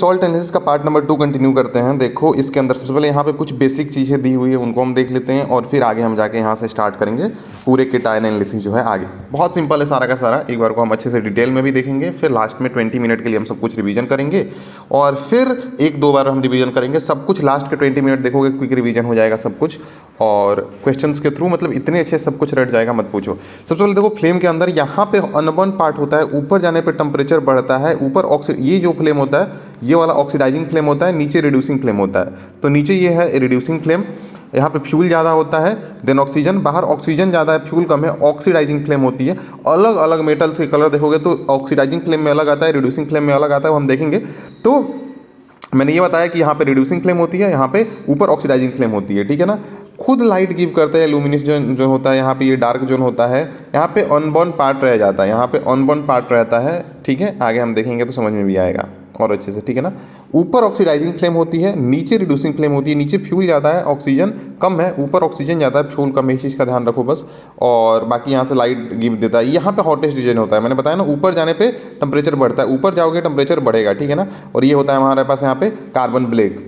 Salt analysis का part number 2 continue करते हैं। देखो इसके अंदर सबसे पहले यहाँ पे कुछ बेसिक चीज़ें दी हुई है, उनको हम देख लेते हैं और फिर आगे हम जाके यहाँ से स्टार्ट करेंगे पूरे केटायन एनालिसिस जो है आगे। बहुत सिंपल है सारा का सारा, एक बार को हम अच्छे से डिटेल में भी देखेंगे, फिर लास्ट में 20 मिनट के लिए हम सब कुछ रिवीजन करेंगे और फिर 1-2 बार हम रिवीजन करेंगे सब कुछ। लास्ट के 20 मिनट देखोगे क्विक रिवीजन हो जाएगा सब कुछ और क्वेश्चंस के थ्रू, मतलब इतने अच्छे सब कुछ रट जाएगा मत पूछो। सबसे पहले देखो फ्लेम के अंदर यहाँ पे अनबर्न पार्ट होता है, ऊपर जाने पे टेम्परेचर बढ़ता है, ऊपर ये जो फ्लेम होता है ये वाला ऑक्सीडाइजिंग फ्लेम होता है, नीचे रिड्यूसिंग फ्लेम होता है। तो नीचे ये है रिड्यूसिंग फ्लेम, यहाँ पे फ्यूल ज़्यादा होता है देन ऑक्सीजन, बाहर ऑक्सीजन ज़्यादा है फ्यूल कम है, ऑक्सीडाइजिंग फ्लेम होती है। अलग अलग मेटल्स के कलर देखोगे तो ऑक्सीडाइजिंग फ्लेम में अलग आता है, रिड्यूसिंग फ्लेम में अलग आता है, वो हम देखेंगे। तो मैंने ये बताया कि यहाँ पे रिड्यूसिंग फ्लेम होती है, यहाँ पे ऊपर ऑक्सीडाइजिंग फ्लेम होती है, ठीक है ना। खुद लाइट गिव करते हैं, लुमिनस जो होता है, यहाँ पे ये डार्क जोन होता है, यहाँ पे अनबर्न पार्ट रह जाता है, यहाँ पे अनबर्न पार्ट रहता है, ठीक है। आगे हम देखेंगे तो समझ में भी आएगा और अच्छे से, ठीक है ना। ऊपर ऑक्सीडाइजिंग फ्लेम होती है, नीचे रिड्यूसिंग फ्लेम होती है, नीचे फ्यूल ज़्यादा है ऑक्सीजन कम है, ऊपर ऑक्सीजन ज़्यादा है फ्यूल कम है, इस चीज़ का ध्यान रखो बस। और बाकी यहाँ से लाइट गिव देता है। यहाँ पे हॉटेस्ट रीजन होता है, मैंने बताया ना, ऊपर जाने पे टेम्परेचर बढ़ता है, ऊपर जाओगे टेम्परेचर बढ़ेगा, ठीक है ना। और ये होता है हमारे पास यहाँ पे कार्बन ब्लैक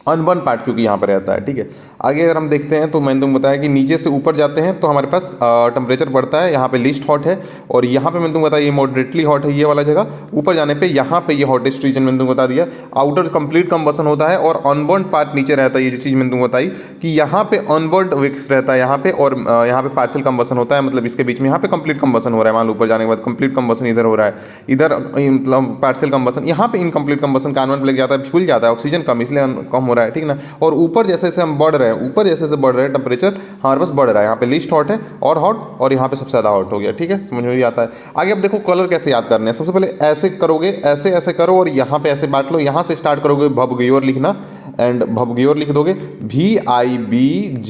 अनबर्न पार्ट क्योंकि यहाँ पर रहता है, ठीक है। आगे अगर हम देखते हैं तो मैंने तुमको बताया कि नीचे से ऊपर जाते हैं तो हमारे पास टेम्परेचर बढ़ता है, यहाँ पे लीस्ट हॉट है और यहाँ पे मैंने तुमको बताया ये मॉडरेटली हॉट है, ये वाला जगह। ऊपर जाने पे यहाँ पे ये हॉटेस्ट रीजन मैंने तुमको बता दिया। आउटर कंप्लीट कंबसन होता है और अनबर्न पार्ट नीचे रहता है, ये जो चीज़ मैंने तुमको बताई कि यहाँ पे अनबर्न विक्स रहता है यहाँ पे, और यहाँ पे पार्शियल कंबसन होता है, मतलब इसके बीच में यहाँ पे कंप्लीट कंबसन हो रहा है, मान लो ऊपर जाने के बाद कंप्लीट कंबसन इधर हो रहा है, इधर मतलब पार्शियल कंबसन, यहाँ पे इनकम्प्लीट कंबसन, कार्बन ब्लैक जाता है, फ्यूल जाता है, ऑक्सीजन कम इसलिए कम हो रहा है, ठीक ना। और ऊपर जैसे जैसे हम बढ़ रहे हैं, ऊपर जैसे जैसे बढ़ रहे हैं टेम्परेचर हमारे पास बढ़ रहा है, यहाँ पे लीस्ट हॉट है और हॉट, और यहाँ पे सबसे ज़्यादा हॉट हो गया, ठीक है, समझ में भी आता है। आगे अब देखो कलर कैसे याद करने हैं। सबसे पहले ऐसे करोगे, ऐसे ऐसे करो और यहाँ पे ऐसे बांट लो, यहाँ से स्टार्ट करोगे भबगयोर लिखना एंड भबगयोर लिख दोगे, VIBGYOR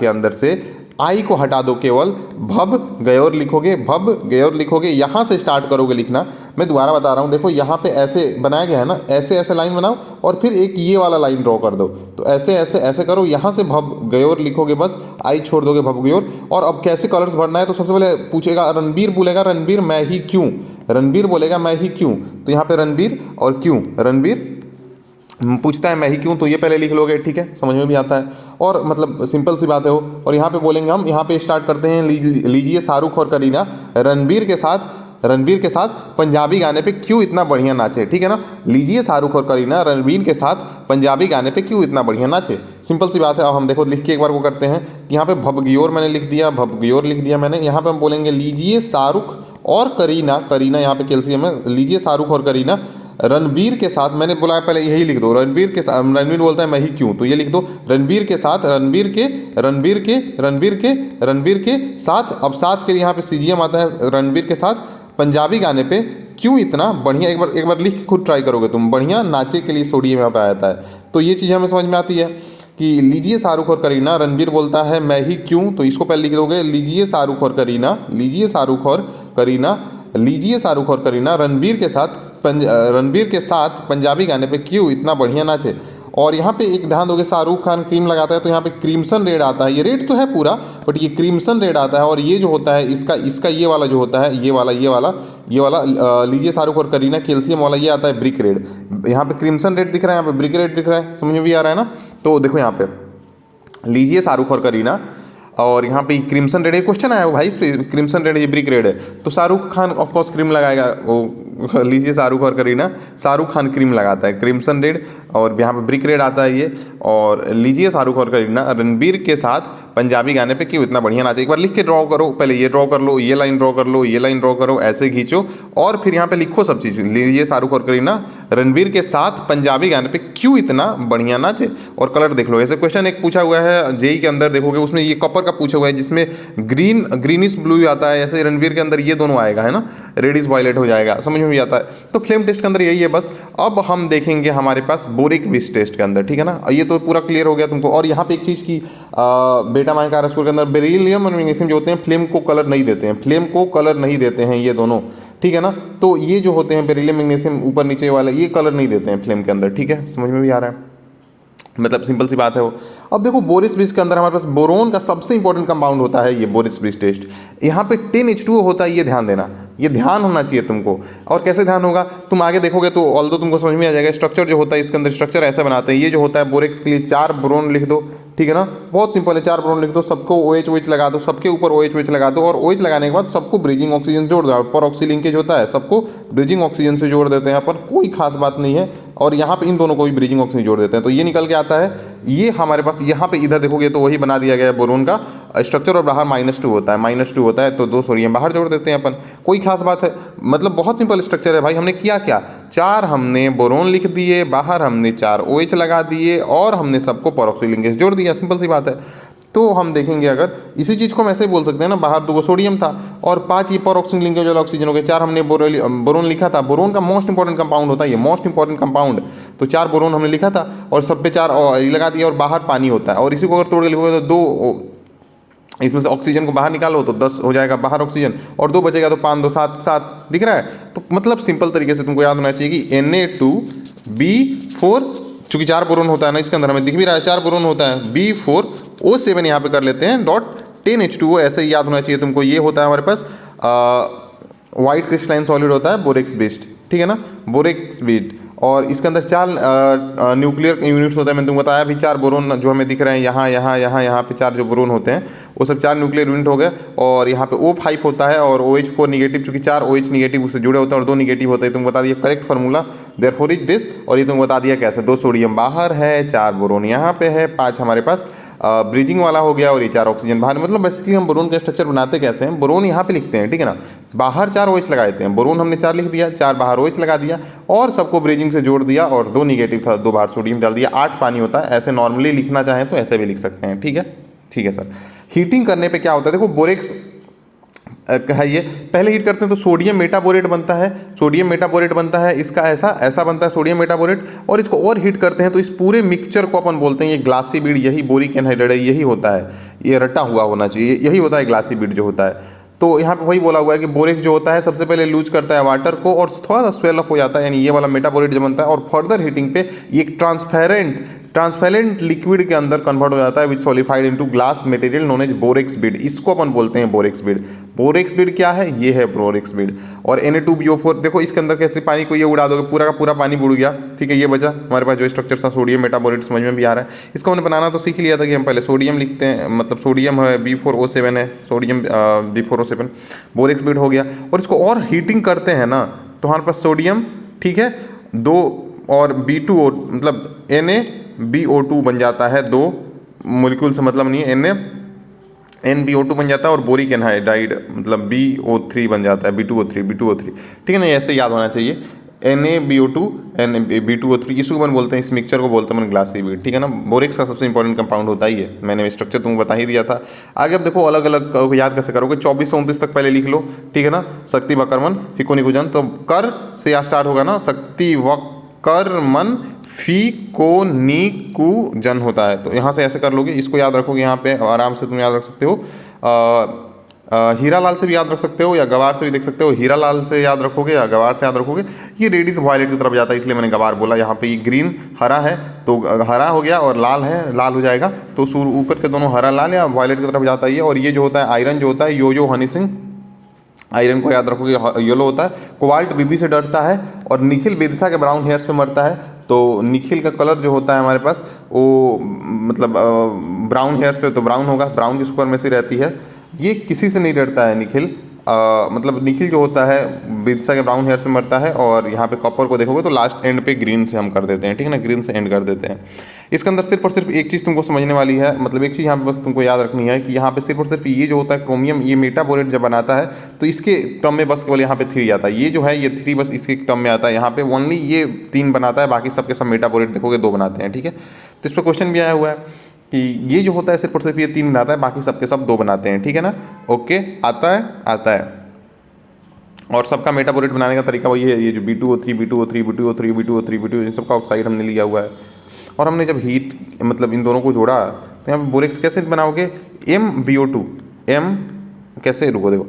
के अंदर से आई को हटा दो, केवल भब गयोर लिखोगे, भब गयोर लिखोगे, यहाँ से स्टार्ट करोगे लिखना। मैं दोबारा बता रहा हूँ, देखो यहाँ पे ऐसे बनाया गया है ना, ऐसे ऐसे लाइन बनाओ और फिर एक ये वाला लाइन ड्रॉ कर दो, तो ऐसे ऐसे ऐसे करो, यहाँ से भब गयोर लिखोगे, बस आई छोड़ दोगे भब गयोर। और अब कैसे कलर्स भरना है, तो सबसे पहले पूछेगा रणबीर बोलेगा रणबीर मैं ही क्यों, रणबीर बोलेगा मैं ही क्यों, तो यहाँ पे रणबीर और क्यों, रणबीर पूछता है मैं ही क्यों, तो ये पहले लिख लोगे, ठीक है, समझ में भी आता है और मतलब सिंपल सी बात है वो। और यहाँ पे बोलेंगे हम, यहाँ पे स्टार्ट करते हैं, लीजिए शाहरुख और करीना रणबीर के साथ पंजाबी गाने पे क्यों इतना बढ़िया नाचे, ठीक है ना। लीजिए शाहरुख और करीना रणबीर के साथ पंजाबी गाने पे क्यों इतना बढ़िया नाचे, सिंपल सी बात है। अब हम देखो लिख के एक बार वो करते हैं, यहाँ पे भबगयोर मैंने लिख दिया, भबगयोर लिख दिया मैंने। यहाँ पे हम बोलेंगे लीजिए शाहरुख और करीना, करीना यहाँ पे कैल्शियम है, लीजिए शाहरुख और करीना रणबीर के साथ, मैंने बोला पहले यही लिख दो, रणबीर के साथ, रणबीर बोलता है मैं ही क्यों, तो ये लिख दो रणबीर के साथ, रणबीर के साथ। अब साथ के लिए यहाँ पे CGM आता है, रणबीर के साथ पंजाबी गाने पे क्यों इतना बढ़िया, एक बार लिख के खुद ट्राई करोगे तुम, बढ़िया नाचे के लिए सोडियम यहाँ पे आता है। तो ये चीज़ हमें समझ में आती है कि लीजिए शाहरुख और करीना, रणबीर बोलता है मैं ही क्यों, तो इसको पहले लिख दोगे लीजिए शाहरुख और करीना, लीजिए शाहरुख और करीना, लीजिए शाहरुख और करीना रणबीर के साथ पंजाबी गाने पे क्यों इतना बढ़िया नाचे। और यहाँ पे एक ध्यान दोगे, शाहरुख खान क्रीम लगाता है तो यहाँ पे क्रीमसन रेड आता है, ये रेड तो है पूरा बट ये क्रीमसन रेड आता है। और ये जो होता है इसका ये वाला जो होता है, ये वाला लीजिए शाहरुख और करीना कैल्शियम वाला, ये आता है ब्रिक रेड। यहाँ पे क्रीमसन रेड दिख रहा है, यहाँ पे ब्रिक रेड दिख रहा है, समझ में भी आ रहा है ना। तो देखो यहाँ पे लीजिए शाहरुख और करीना और यहाँ पे क्रिम्सन रेड, क्वेश्चन आया वो भाई इस पे, क्रिम्सन रेड ये ब्रिक रेड है, तो Shahrukh Khan of course cream लगाएगा, वो लीजिए शाहरुख और करीना, शाहरुख खान क्रीम लगाता है क्रिम्सन रेड, और यहाँ पे ब्रिक रेड आता है ये। और लीजिए शाहरुख और करीना रणबीर के साथ पंजाबी गाने पे क्यों इतना बढ़िया नाचे, एक बार लिख के ड्रॉ करो, पहले ये ड्रॉ कर लो, ये लाइन ड्रॉ कर लो, ये लाइन ड्रॉ करो, ऐसे खींचो और फिर यहाँ पे लिखो सब चीज़, लीजिए शाहरुख और करीना रणबीर के साथ पंजाबी गाने पे क्यों इतना बढ़िया नाचे। और कलर देख लो, ऐसे क्वेश्चन एक पूछा हुआ है जेई के अंदर, देखोगे उसमें ये कॉपर का पूछा हुआ है जिसमें ग्रीनिश ब्लू आता है, ऐसे रणबीर के अंदर ये दोनों आएगा, है ना, रेडिश वायलेट हो जाएगा, समझ में भी आता है। तो फ्लेम टेस्ट के अंदर यही है बस। अब हम देखेंगे हमारे पास बोरिक विस टेस्ट के अंदर, ठीक है ना, ये तो पूरा क्लियर हो गया तुमको। और यहाँ पे एक चीज़ की बेटा माइका स्कोर के अंदर बेरिलियम और मैग्नीशियम जो होते हैं फ्लेम को कलर नहीं देते हैं, फ्लेम को कलर नहीं देते हैं ये दोनों, ठीक है ना। तो ये जो होते हैं बेरिलियम मैग्नीशियम ऊपर नीचे वाला, ये कलर नहीं देते हैं फ्लेम के अंदर, ठीक है, समझ में भी आ रहा है, मतलब सिंपल सी बात है वो। अब देखो बोरिस ब्रिज के अंदर हमारे पास बोरोन का सबसे इंपॉर्टेंट कंपाउंड होता है ये बोरिस ब्रिज टेस्ट। यहाँ पे 10H2O होता है, ये ध्यान देना, ये ध्यान होना चाहिए तुमको। और कैसे ध्यान होगा, तुम आगे देखोगे तो ऑल्दो तुमको समझ में आ जाएगा। स्ट्रक्चर जो होता है इसके अंदर, स्ट्रक्चर ऐसे बनाते हैं, ये जो होता है बोरेक्स के लिए 4 बोरोन लिख दो, ठीक है ना, बहुत सिंपल है, 4 बोरोन लिख दो, सबको OH लगा दो, सबके ऊपर OH लगा दो, और OH लगाने के बाद सबको ब्रिजिंग ऑक्सीजन जोड़ दो। पर ऑक्सी लिंकेज होता है, सबको ब्रिजिंग ऑक्सीजन से जोड़ देते हैं, पर कोई खास बात नहीं है। और यहाँ पे इन दोनों को भी ब्रिजिंग ऑक्सीजन जोड़ देते हैं, तो ये निकल के आता है। ये हमारे पास यहाँ पे इधर देखोगे तो वही बना दिया गया है बोरोन का स्ट्रक्चर, और बाहर -2 होता है, -2 होता है, तो 2 सोडियम बाहर जोड़ देते हैं अपन। कोई खास बात है, मतलब बहुत सिंपल स्ट्रक्चर है भाई। हमने किया क्या, 4 हमने बोरोन लिख दिए, बाहर हमने 4 OH लगा दिए, और हमने सबको परऑक्सी लिंकेज जोड़ दिया, सिंपल सी बात है। तो हम देखेंगे, अगर इसी चीज़ को हम ऐसे ही बोल सकते हैं ना, बाहर 2 सोडियम था और 5 ये परऑक्सी लिंकेज वाला ऑक्सीजन हो गया, 4 हमने बोरोन लिखा था। बोरोन का मोस्ट इंपॉर्टेंट कंपाउंड होता है ये, मोस्ट इंपॉर्टेंट कंपाउंड, तो 4 बोरोन हमने लिखा था और सब पे 4 लगा दिया, और बाहर पानी होता है। और इसी को अगर तोड़ के लिखोगे तो 2, इसमें से ऑक्सीजन को बाहर निकालो तो 10 हो जाएगा बाहर ऑक्सीजन, और 2 बचेगा तो 5 2 7 7 दिख रहा है। तो मतलब सिंपल तरीके से तुमको याद होना चाहिए कि Na2B4, चूंकि 4 बोरोन होता है ना इसके अंदर, हमें दिख भी रहा है 4 बोरोन होता है, B4O7 यहाँ पे कर लेते हैं डॉट 10H2O, ऐसे ही याद होना चाहिए तुमको। ये होता है हमारे पास वाइट क्रिस्टलाइन सॉलिड होता है बोरेक्स बेस्ड, ठीक है ना, बोरेक्स बेस्ड। और इसके अंदर 4 न्यूक्लियर यूनिट्स होते हैं, मैंने तुमको बताया भी। 4 बोरोन जो हमें दिख रहे हैं यहाँ पे 4 जो बोरोन होते हैं वो सब 4 न्यूक्लियर यूनिट हो गए। और यहाँ पे O5 होता है और OH4 निगेटिव, चूंकि 4 OH निगेटिव उससे जुड़े होते हैं और 2 निगेटिव होते हैं। तुमको बता दिया correct formula, therefore is this. और ये तुमको बता दिया कैसे, 2 सोडियम बाहर है, 4 बोरोन यहाँ पे है, 5 हमारे पास ब्रिजिंग वाला हो गया, और ये 4 ऑक्सीजन बाहर। मतलब बेसिकली हम बोरोन का स्ट्रक्चर बनाते कैसे हैं, बोरोन यहाँ पे लिखते हैं, ठीक है ना, बाहर 4 OH लगा देते हैं, बोरोन हमने 4 लिख दिया, 4 बाहर OH लगा दिया, और सबको ब्रिजिंग से जोड़ दिया, और 2 निगेटिव था, 2 बाहर सोडियम डाल दिया, 8 पानी होता है। ऐसे नॉर्मली लिखना चाहें तो ऐसे भी लिख सकते हैं, ठीक है, ठीक है सर। हीटिंग करने पे क्या होता है, देखो बोरेक्स है, ये पहले हीट करते हैं तो सोडियम मेटाबोरेट बनता है, सोडियम मेटाबोरेट बनता है, इसका ऐसा बनता है सोडियम मेटाबोरेट। और इसको और हीट करते हैं तो इस पूरे मिक्सचर को अपन बोलते हैं ये ग्लासी बीड, यही बोरिक एनहाइड्राइड है, यही होता है, ये रटा हुआ होना चाहिए, यही होता है ग्लासी बीड जो होता है। तो यहाँ पे वही बोला हुआ है कि बोरेक्स जो होता है सबसे पहले लूज करता है वाटर को, और थोड़ा सा स्वेल अप हो जाता है, यानी ये वाला मेटाबोरेट जो बनता है, और फर्दर हीटिंग पे ये एक ट्रांसपेरेंट लिक्विड के अंदर कन्वर्ट हो जाता है which solidified into glass material known as borax bead. इसको अपन बोलते हैं बोरेक्स बीड। बोरेक्स बीड क्या है, ये है बोरेक्स बीड। और Na2BO4 देखो, इसके अंदर कैसे पानी को ये उड़ा दोगे, पूरा का पूरा पानी बुड़ गया, ठीक है। ये बचा हमारे पास जो स्ट्रक्चर था सोडियम मेटाबोरेट, समझ में भी आ रहा है। इसको हमने बनाना तो सीख लिया था कि हम पहले सोडियम लिखते हैं, मतलब सोडियम है B4O7 है, सोडियम B4O7 बोरेक्स बीड हो गया। और इसको और हीटिंग करते हैं ना तो हमारे पास सोडियम, ठीक है, 2 और B2O मतलब NaBO2 बन जाता है, 2 मोलिक्यूल से मतलब नहीं है, NaNBO2 बन जाता है, और बोरिक एनहाइड्राइड मतलब BO3 बन जाता है, B2O3, ठीक है ना। ऐसे याद होना चाहिए, NaBO2 B2O3, इसको अपन बोलते हैं, इस मिक्सचर को बोलते हैं अपन ग्लासी बीड, ठीक है ना। बोरेक्स का सबसे इंपॉर्टेंट कंपाउंड होता ही है, मैंने स्ट्रक्चर तुमको बता ही दिया था। आगे अब देखो अलग अलग याद कैसे करोगे, 24 से 29 तक पहले लिख लो, ठीक है ना। शक्ति वक्रमन फिको निकुंजन, तो कर से यहाँ स्टार्ट होगा ना, शक्ति वक्रमन फीकोनिकुजन होता है, तो यहाँ से ऐसे कर लोगे, इसको याद रखोगे, यहाँ पे आराम से तुम याद रख सकते हो। हीरा लाल से भी याद रख सकते हो, या गवार से भी देख सकते हो। हीरा लाल से याद रखोगे या गवार से याद रखोगे, ये रेडिस वायलेट की तरफ जाता है, इसलिए मैंने गवार बोला। यहाँ पे ये ग्रीन हरा है तो हरा हो गया, और लाल है लाल हो जाएगा, तो सूर्य ऊपर के दोनों हरा लाल या वायलेट की तरफ जाता है। और ये जो होता है आयरन जो होता है, यो हनी सिंह, आयरन को याद रखोगे, येलो होता है। कोबाल्ट बीबी से डरता है, और निखिल बेदिशा के ब्राउन हेयर्स पे मरता है। तो निखिल का कलर जो होता है हमारे पास वो मतलब ब्राउन हेयर्स पे, तो ब्राउन होगा, ब्राउन की सुपरमेसी रहती है। ये किसी से नहीं डरता है निखिल, मतलब निखिल जो होता है बेदिशा के ब्राउन हेयर्स पे मरता है। और यहाँ पे कॉपर को देखोगे तो लास्ट एंड पे ग्रीन से हम कर देते हैं, ठीक है ना, ग्रीन से एंड कर देते हैं। इसके अंदर सिर्फ और सिर्फ एक चीज़ तुमको समझने वाली है, मतलब एक चीज़ यहाँ पे बस तुमको याद रखनी है कि यहाँ पे सिर्फ और सिर्फ ये जो होता है क्रोमियम, ये मेटाबोरेट जब बनाता है तो इसके टर्म में बस केवल यहाँ पे 3 आता है। ये जो है ये 3 बस इसके टर्म में आता है, यहाँ पे ओनली ये 3 बनाता है, बाकी सबके सब मेटाबोरेट देखोगे 2 बनाते हैं, ठीक है। तो इस पर क्वेश्चन भी आया हुआ है कि ये जो होता है सिर्फ और सिर्फ ये 3 बनाता है, बाकी सबके सब 2 बनाते हैं, ठीक है ना। ओके, आता है। और सबका मेटाबोरेट बनाने का तरीका वही है, ये जो B2O3 इन सबका ऑक्साइड हमने लिया हुआ है। और हमने जब हीट मतलब इन दोनों को जोड़ा तो यहाँ पे बोरेक्स कैसे बनाओगे, MBO2 कैसे, रुको देखो,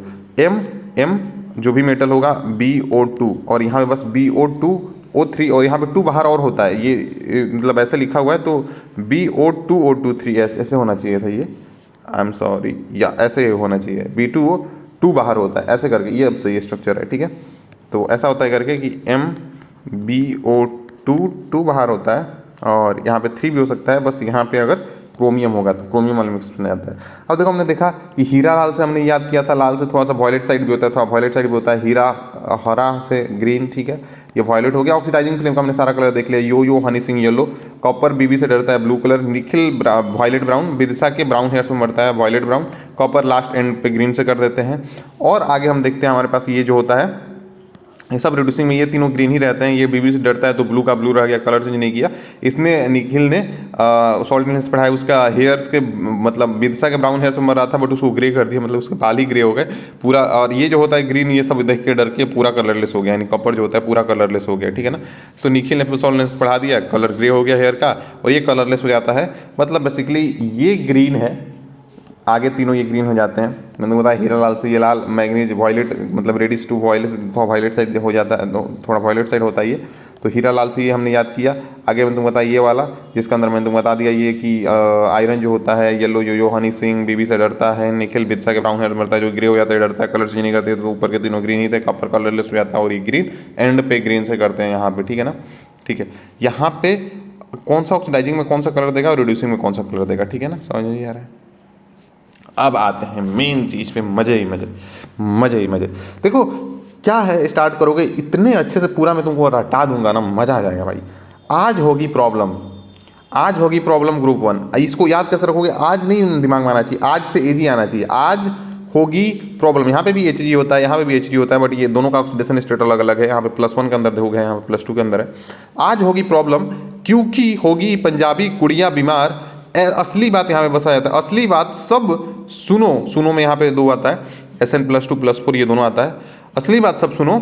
M जो भी मेटल होगा BO2, और यहाँ पे बस BO2 O3 और यहाँ पे 2 बाहर और होता है, ये मतलब ऐसे लिखा हुआ है तो BO2 O2 3 ऐसे होना चाहिए था ये, आई एम सॉरी, या ऐसे होना चाहिए B2O 2 बाहर होता है ऐसे करके, ये अब सही स्ट्रक्चर है, ठीक है। तो ऐसा होता है करके कि MbO2 2 बाहर होता है और यहाँ पे 3 भी हो सकता है, बस यहाँ पे अगर क्रोमियम होगा तो क्रोमियम वाले मिक्स बन जाता है। अब देखो हमने देखा कि हीरा लाल से हमने याद किया था, लाल से थोड़ा सा वॉयलेट साइड भी होता है, थोड़ा वॉयलेट साइड भी होता है, हीरा हरा से ग्रीन, ठीक है, ये वॉयलेट हो गया। ऑक्सीडाइजिंग फिल्म का हमने सारा कलर देख लिया, yo Honey Singh yellow, copper बीबी से डरता है blue colour, Nikhil violet brown, Vidisha के ब्राउन हेयर्स में मरता है violet brown, copper last end पे ग्रीन से कर देते हैं। और आगे हम देखते हैं हमारे पास ये जो होता है, ये सब रिड्यूसिंग में ये तीनों ग्रीन ही रहते हैं, ये बीबी से डरता है तो ब्लू का ब्लू रह गया, कलर चेंज नहीं किया। इसने निखिल ने सॉल्टनेस पढ़ाया, उसका हेयर्स के मतलब विदिशा के ब्राउन हेयर्स में रहा था बट उसको ग्रे कर दिया, मतलब उसके बाल ही ग्रे हो गए पूरा। और ये जो होता है ग्रीन, ये सब देख के डर के पूरा कलरलेस हो गया, यानी कॉपर जो होता है पूरा कलरलेस हो गया, ठीक है ना। तो निखिल ने सॉल्टनेस पढ़ा दिया, कलर ग्रे हो गया हेयर का और ये कलरलेस हो जाता है, मतलब बेसिकली ये ग्रीन है, आगे तीनों ये ग्रीन हो जाते हैं। मैंने बताया हीरा लाल से ये लाल, मैग्नीज वॉयलेट मतलब रेडिश टू वॉयलेट, थोड़ा वॉयलेट साइड हो जाता है, थोड़ा वॉयलेट साइड होता है ये, तो हीरा लाल से ये हमने याद किया। आगे मैंने तुमको बताया ये वाला, जिसके अंदर मैंने तुमको बता दिया ये कि आयरन जो होता है येलो, यो हनी सिंह बीबी से डरता है, निखिल विदिशा के ब्राउन हेयर मरता है, जो ग्रे हो जाता है डरता है, कलर चेंज नहीं करते तो ऊपर के तीनों ग्रीन ही थे, कॉपर कलरलेस हो जाता है और ये ग्रीन एंड पे ग्रीन से करते हैं यहाँ पे, ठीक है ना। ठीक है, यहाँ पे कौन सा ऑक्सीडाइजिंग में कौन सा कलर देगा और रिड्यूसिंग में कौन सा कलर देगा, ठीक है ना, समझ में आ रहा है। अब आते हैं मेन चीज़ पे, मज़े ही मज़े, मज़े ही मज़े। देखो क्या है, स्टार्ट करोगे इतने अच्छे से पूरा मैं तुमको रटा दूंगा ना, मज़ा आ जाएगा भाई। आज होगी प्रॉब्लम, आज होगी प्रॉब्लम ग्रुप 1, इसको याद कैसे रखोगे, आज नहीं दिमाग में आना चाहिए, आज से AG आना चाहिए, आज होगी प्रॉब्लम। यहाँ पे भी HG होता है, यहाँ पे भी HG होता है, बट ये दोनों का ऑक्सीडेशन स्टेट अलग अलग है, यहाँ पे +1 के अंदर हो गया, यहाँ पे +2 के अंदर है। आज होगी प्रॉब्लम क्योंकि होगी पंजाबी कुड़िया बीमार, असली बात यहाँ पे बसा जाता है, असली बात सब सुनो, सुनो में यहाँ पे 2 आता है, SN+2 +4 ये दोनों आता है। असली बात सब सुनो,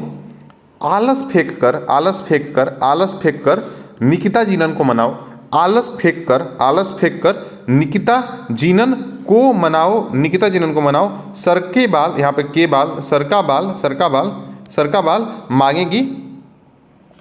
आलस फेंक कर, आलस फेंक कर, आलस फेंक कर निकिता जीनन को मनाओ, आलस फेंक कर, आलस फेंक कर निकिता जीनन को मनाओ, निकिता जीनन को मनाओ। सर के बाल, यहाँ पे के बाल, सर का बाल, सर का बाल, सर का बाल मांगेगी,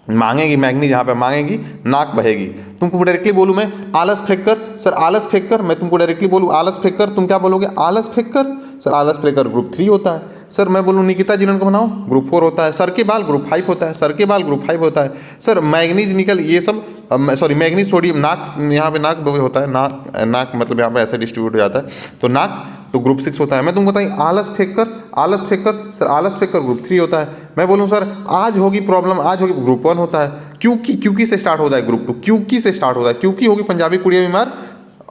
मांगेगी मैग्नी, जहाँ पे मांगेगी नाक बहेगी। तुमको डायरेक्टली बोलूँ मैं आलस फेंक कर, सर आलस फेंक कर, मैं तुमको डायरेक्टली बोलूँ आलस फेंक कर, तुम क्या बोलोगे, आलस फेंक कर, सर आलस फेंक कर ग्रुप 3 होता है। सर मैं बोलूँ निकिता जीनन को बनाओ, ग्रुप 4 होता है। सर के बाल ग्रुप 5 होता है, सर के बाल ग्रुप 5 होता है। सर मैग्नीज निकल ये सब, सॉरी मैग्नीज सोडियम, नाक यहाँ पे नाक 2 होता है, नाक मतलब यहाँ पे ऐसे डिस्ट्रीब्यूट हो जाता है, तो नाक तो ग्रुप 6 होता है। मैं तुमको बताइए आलस फेंक कर, आलस फेंक कर, सर आलस फेंक कर ग्रुप 3 होता है। मैं बोलूँ सर आज होगी प्रॉब्लम, आज होगी ग्रुप 1 होता है। क्योंकि, क्योंकि से स्टार्ट होता है ग्रुप 2, क्योंकि से स्टार्ट होता है, क्योंकि होगी पंजाबी कुड़िया बीमार,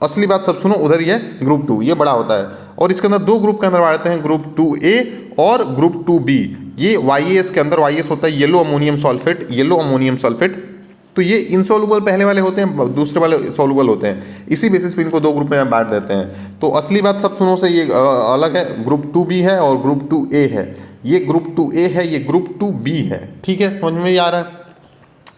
असली बात सब सुनो, उधर ही है ग्रुप 2, ये बड़ा होता है। और इसके अंदर 2 ग्रुप के अंदर बांटते हैं, ग्रुप 2A और ग्रुप 2B। ये YAS के अंदर YAS होता है yellow ammonium sulphate, yellow ammonium sulphate, तो ये इनसॉल्युबल पहले वाले होते हैं, दूसरे वाले सॉल्युबल होते हैं। इसी बेसिस पे इनको 2 ग्रुप में बांट देते हैं। तो असली बात सब सुनो से ये अलग है, ग्रुप 2B है और ग्रुप 2A है, ये ग्रुप 2A है, ये ग्रुप 2B है, ठीक है, समझ में आ रहा है,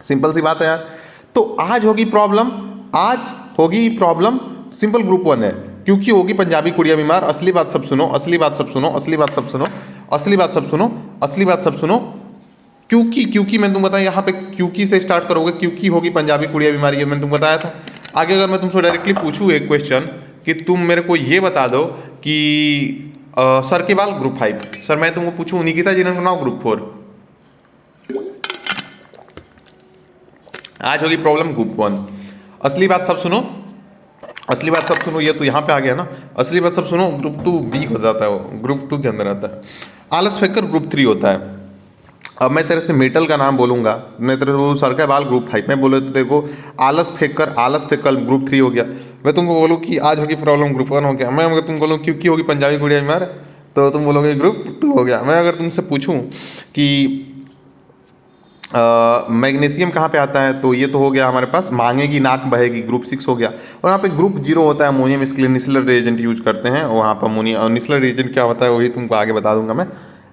सिंपल सी बात है यार। तो आज होगी प्रॉब्लम, आज होगी प्रॉब्लम, सिंपल ग्रुप 1 है, क्योंकि होगी पंजाबी कुड़िया बीमार। असली बात सब सुनो, असली बात सब सुनो, असली बात सब सुनो, असली बात सब सुनो, असली बात सब सुनो। क्योंकि, क्योंकि मैंने तुम बताया यहाँ पे क्योंकि से स्टार्ट करोगे, क्योंकि होगी पंजाबी कुड़िया बीमारी, है मैंने तुम बताया था। आगे अगर मैं तुमसे डायरेक्टली पूछूँ एक क्वेश्चन कि तुम मेरे को ये बता दो कि सर के बाल ग्रुप 5, सर मैं तुमको पूछूँ निकिता जीनन को नाम ग्रुप 4, आज होगी प्रॉब्लम ग्रुप 1। असली बात सब सुनो, असली बात सब सुनो, ये तो यहाँ पे आ गया ना, असली बात सब सुनो, ग्रुप 2B हो जाता है, वो ग्रुप 2 के अंदर आता है। आलस फेंक कर ग्रुप 3 होता है। अब मैं तेरे से मेटल का नाम बोलूँगा, मैं तेरे को सर का बाल ग्रुप 5, मैं बोले तो देखो आलस फेंक कर, आलस फेंक कर ग्रुप 3 हो गया। मैं तुमको बोलूँ कि आज होगी प्रॉब्लम ग्रुप 1 हो गया। मैं अगर तुम बोलूँ क्योंकि होगी पंजाबी कुड़िया बीमार, तो तुम बोलोगे ग्रुप 2 हो गया। मैं अगर तुमसे पूछूँ कि मैग्नीशियम कहाँ पे आता है, तो ये तो हो गया हमारे पास मांगेगी नाक बहेगी, ग्रुप 6 हो गया। और यहाँ पे ग्रुप 0 होता है अमोनियम, इसके लिए निस्लर रिएजेंट यूज करते हैं, और वहाँ पर अमोनियम, और निस्लर रिएजेंट क्या होता है वही तुमको आगे बता दूंगा मैं।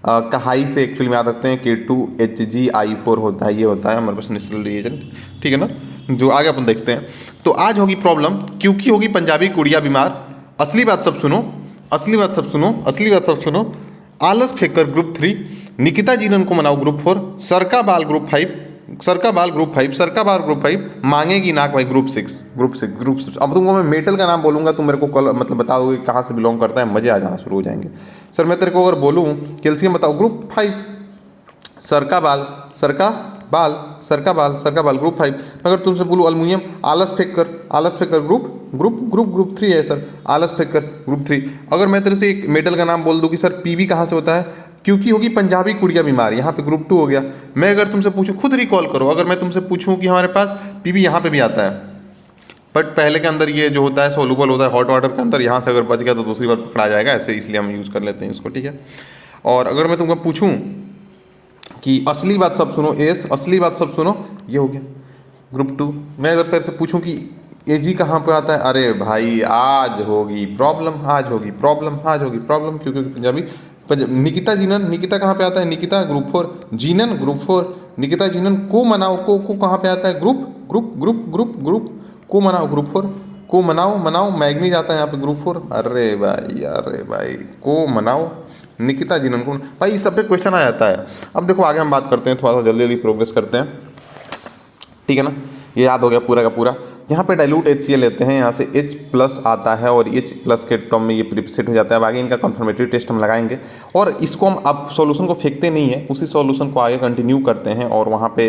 कहाई से एक्चुअली में याद रखते हैं, K2HgI4 होता है, ये होता है हमारे पास निस्लर रिएजेंट, ठीक है ना, जो आगे अपन देखते हैं। तो आज होगी प्रॉब्लम क्योंकि होगी पंजाबी कुड़िया बीमार। असली बात सब सुनो, असली बात सब सुनो, असली बात सब सुनो। आलस फेंक कर ग्रुप 3, निकिता जीनन को मनाओ ग्रुप 4, सर का बाल ग्रुप 5, सर का बाल ग्रुप 5, सर का बाल ग्रुप 5, मांगेगी नाक भाई ग्रुप 6, ग्रुप 6। अब तुमको मैं मेटल का नाम बोलूँगा तुम मेरे को कल मतलब बता दोगे कहाँ से बिलोंग करता है, मज़े आ जाना शुरू हो जाएंगे। सर मैं तेरे को अगर बोलूँ कैल्शियम बताओ ग्रुप 5, सर का बाल, सर का बाल, सर का बाल, सर का बाल ग्रुप 5। अगर तुमसे बोलूँ अल्मुनियम, आलस फेंक कर, आलस फेंक कर ग्रुप 3 है सर, आलस फेंक कर ग्रुप 3। अगर मैं तेरे से एक मेटल का नाम बोल दूँ कि सर पीबी कहाँ से होता है, क्योंकि होगी पंजाबी कुड़िया बीमारी, यहाँ पे ग्रुप 2 हो गया। मैं अगर तुमसे पूछूं, खुद रिकॉल करो, अगर मैं तुमसे पूछूं कि हमारे पास पीबी यहाँ पे भी आता है, बट पहले के अंदर ये जो होता है सोलूबल होता है हॉट वाटर के अंदर, यहाँ से अगर बच गया तो दूसरी बार पकड़ा जाएगा ऐसे, इसलिए हम यूज़ कर लेते हैं इसको, ठीक है। और अगर मैं तुमको पूछूं कि असली बात सब सुनो, एस असली बात सब सुनो, ये हो गया ग्रुप 2। मैं अगर तेरे से पूछूं कि एजी कहाँ पे आता है, अरे भाई आज होगी प्रॉब्लम, आज होगी प्रॉब्लम, आज होगी प्रॉब्लम, क्योंकि पंजाबी निकिता जीनन, निकिता कहाँ पे आता है, निकिता ग्रुप 4, जीनन ग्रुप 4, निकिता जीनन को मनाओ, को कहाँ पे आता है, ग्रुप को मनाओ ग्रुप 4, को मनाओ मैग्नीज आता है यहाँ पे ग्रुप 4। अरे भाई को मनाओ, निकिता जीनन को भाई, इस सब पे क्वेश्चन आ जाता है। अब देखो आगे हम बात करते हैं, थोड़ा सा जल्दी जल्दी प्रोग्रेस करते हैं, ठीक है ना। ये याद हो गया पूरा का पूरा। यहाँ पे डाइल्यूट HCl लेते हैं, यहाँ से H+ आता है और H+ के टर्म में ये प्रिपसेट हो जाता है। अब आगे इनका कंफर्मेटरी टेस्ट हम लगाएंगे और इसको हम अब सॉल्यूशन को फेंकते नहीं है, उसी सॉल्यूशन को आगे कंटिन्यू करते हैं और वहाँ पे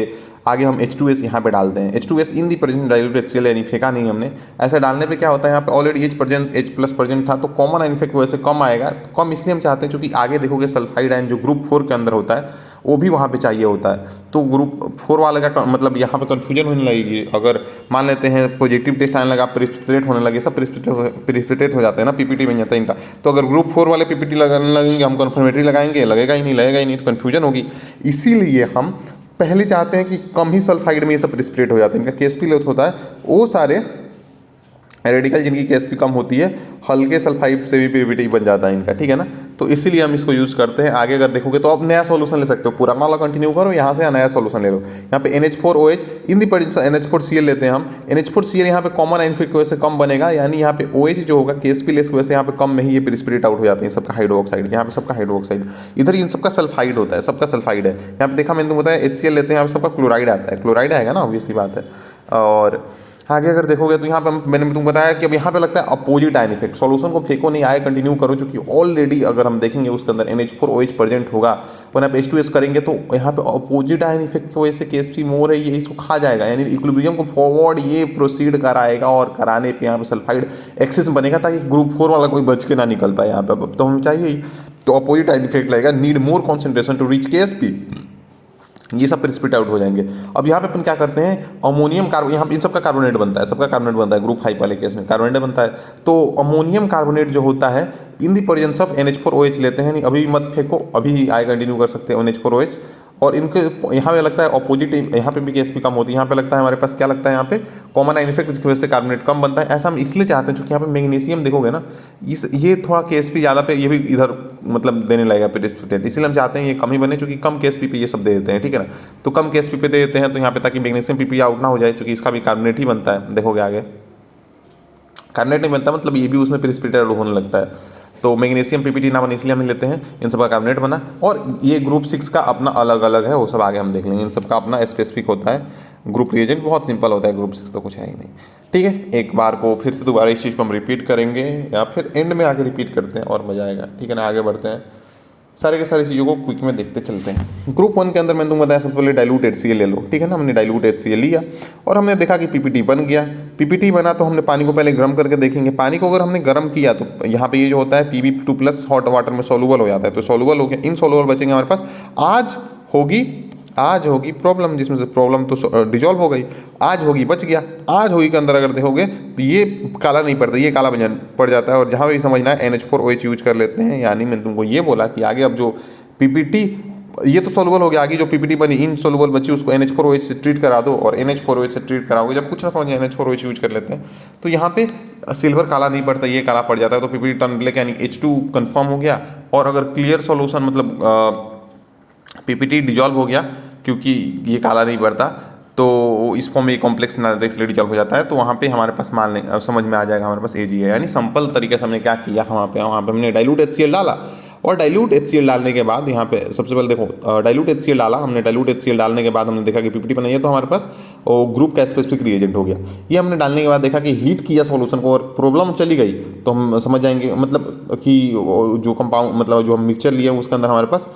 आगे हम H2S यहाँ पे डालते हैं। H2S in the present dilute HCl, यानी फेंका नहीं हमने। ऐसे डालने पे क्या होता है, यहाँ पे ऑलरेडी H+ प्रेजेंट था तो कॉमन आयन इफेक्ट वजह से कम आएगा। कम इसलिए हम चाहते हैं क्योंकि आगे देखोगे सल्फाइड आयन जो ग्रुप 4 के अंदर होता है वो भी वहाँ पे चाहिए होता है। तो ग्रुप 4 वाले का मतलब यहाँ पे कन्फ्यूजन होने लगेगी। अगर मान लेते हैं पॉजिटिव टेस्ट आने लगा, प्रिसिपिटेट होने लगे, सब प्रिसिपिटेट हो जाते हैं ना, पीपीटी बन जाता है इनका। तो अगर ग्रुप 4 वाले पीपीटी लगाने लगेंगे, हम कन्फर्मेटरी लगाएंगे, लगेगा ही नहीं, तो कन्फ्यूजन होगी। इसीलिए हम पहले चाहते हैं कि कम ही सल्फाइड में ये सब प्रिसिपिटेट हो जाते हैं, इनका केएसपी लेवल होता है, वो सारे रेडिकल जिनकी केएसपी कम होती है हल्के सल्फाइड से भी पीपीटी बन जाता है इनका, ठीक है ना। तो इसीलिए हम इसको यूज़ करते हैं। आगे अगर देखोगे तो अब नया सॉल्यूशन ले सकते हो, पुराना वाला कंटिन्यू करो, यहाँ से नया सॉल्यूशन ले लो। यहाँ पे NH4OH in the presence NH4Cl लेते हैं हम। NH4Cl यहाँ पे कॉमन आयन इफेक्ट की वजह से कम बनेगा, यानी यहाँ पे OH जो होगा केएसपी लेस की वजह से यहाँ पे कम में ही ये प्रिसिपिटेट आउट हो जाते हैं सबका हाइड्रोक्साइड, यहाँ पे सबका हाइड्रोक्साइड, इधर इन सबका सल्फाइड होता है, सबका सल्फाइड है। यहाँ पे देखा मैंने तुमको बताया HCl लेते हैं, यहाँ पे सबका क्लोराइड आता है, क्लोराइड आएगा ना, ऑब्वियस सी बात है। और आगे अगर देखोगे तो यहाँ पे मैंने तुमको बताया कि अब यहाँ पे लगता है अपोजिट आयन इफेक्ट। सॉल्यूशन को फेंको नहीं, आए कंटिन्यू करो, क्योंकि ऑलरेडी अगर हम देखेंगे उसके अंदर NH4OH प्रेजेंट होगा, और यहाँ पे H2S करेंगे तो यहाँ पे अपोजिट आयन इफेक्ट की वजह से केएसपी मोर है, ये इसको खा जाएगा, यानी इक्विलिब्रियम को फॉरवर्ड ये प्रोसीड कराएगा और कराने पे यहाँ पे सल्फाइड एक्सेस बनेगा ताकि ग्रुप 4 वाला कोई बच के ना निकल पाए यहाँ पे। अब तो हमें चाहिए ही, तो अपोजिट आयन इफेक्ट लगेगा, need more concentration to reach KSP, ये सब प्रिसिपिटेट आउट हो जाएंगे। अब यहाँ पे अपन क्या करते हैं, अमोनियम कार्बो, यहाँ पे इन सबका कार्बोनेट बनता है, सबका कार्बोनेट बनता है, ग्रुप 5 वाले केस में कार्बोनेट बनता है। तो अमोनियम कार्बोनेट जो होता है इन दी प्रेजेंस ऑफ NH4OH लेते हैं, नहीं अभी मत फेंको, अभी आगे कंटिन्यू कर सकते हैं NH4OH। और इनके यहाँ पे लगता है अपोजिट, यहाँ पे भी केएसपी कम होती है, यहाँ पे लगता है हमारे पास क्या लगता है, यहाँ पे कॉमन आयन इफेक्ट जिसकी वजह से कार्बोनेट कम बनता है। ऐसा हम इसलिए चाहते हैं क्योंकि यहाँ पे मैग्नीशियम देखोगे ना, ये थोड़ा केएसपी ज़्यादा पे ये भी इधर मतलब देने लगेगा प्रिसिपिटेट, इसलिए हम चाहते हैं ये कम ही बने, क्योंकि कम केएसपी पे ये सब दे देते हैं, ठीक है ना। तो कम केएसपी पे दे देते हैं तो यहाँ पे, ताकि मैग्नीशियम पीपी आउट ना हो जाए, क्योंकि इसका भी कार्बोनेट ही बनता है, देखोगे आगे कार्बोनेट नहीं बनता, मतलब ये भी उसमें प्रिसिपिटेट होने लगता है। तो मैग्नीशियम पीपीटी ना बने इसलिए हम लेते हैं, इन सब का कार्बोनेट बना। और ये ग्रुप 6 का अपना अलग अलग है, वो सब आगे हम देख लेंगे, इन सब का अपना स्पेसिफिक होता है। ग्रुप रिएजेंट बहुत सिंपल होता है, ग्रुप 6 तो कुछ है ही नहीं, ठीक है। एक बार को फिर से दोबारा इस चीज़ को हम रिपीट करेंगे या फिर एंड में आके रिपीट करते हैं और मज़ा आएगा, ठीक है ना। आगे बढ़ते हैं, सारे के सारी चीज़ों को क्विक में देखते चलते हैं। ग्रुप 1 के अंदर मैंने तुमको बताया सबसे पहले डाइल्यूट HCl ले लो, ठीक है ना। हमने डाइल्यूट HCl लिया और हमने देखा कि पीपीटी बन गया। पीपीटी बना तो हमने पानी को पहले गर्म करके देखेंगे। पानी को अगर हमने गर्म किया तो यहाँ पे ये जो होता है Pb2+ हॉट वाटर में सॉल्युबल हो जाता है, तो सॉल्युबल हो गया, इनसॉल्युबल बचेंगे हमारे पास। आज होगी प्रॉब्लम, जिसमें से प्रॉब्लम तो डिजॉल्व हो गई, आज होगी बच गया। आज होगी के अंदर अगर देखोगे तो ये काला नहीं पड़ता, ये काला पड़ जाता है। और जहाँ भी समझना है NH4OH यूज कर लेते हैं, यानी मैंने तुमको ये बोला कि आगे अब जो पीपीटी, ये तो सॉल्युबल हो गया, आगे जो पीपीटी बनी इनसॉल्युबल बची उसको NH4OH से ट्रीट करा दो, और NH4OH से ट्रीट कराओगे, जब कुछ ना समझे NH4OH यूज कर लेते हैं तो यहाँ पे सिल्वर काला नहीं पड़ता, ये काला पड़ जाता है। तो पीपीटी टर्न ब्लैक, यानी H2 कंफर्म हो गया। और अगर क्लियर सॉल्यूशन मतलब पीपीटी डिजॉल्व हो गया क्योंकि ये काला नहीं पड़ता, तो इस फॉर्म में कॉम्प्लेक्स बना देते इसलिए डिजॉल्व हो जाता है। तो वहाँ पे हमारे पास मान लें समझ में आ जाएगा हमारे पास AG है, यानी सिंपल तरीके से हमने क्या किया, वहाँ पे हमने डाइल्यूट HCl डाला और डाइल्यूट HCl डालने के बाद यहाँ पे सबसे पहले देखो डाइल्यूट HCl डाला हमने। डाइल्यूट HCl डालने के बाद हमने देखा कि PPT बनाई है, तो हमारे पास ग्रुप का स्पेसिफिक रिएजेंट हो गया। ये हमने डालने के बाद देखा कि हीट किया सॉल्यूशन को और प्रॉब्लम चली गई, तो हम समझ जाएंगे मतलब कि जो कंपाउंड मतलब जो हम मिक्सचर लिए हैं उसके अंदर हमारे पास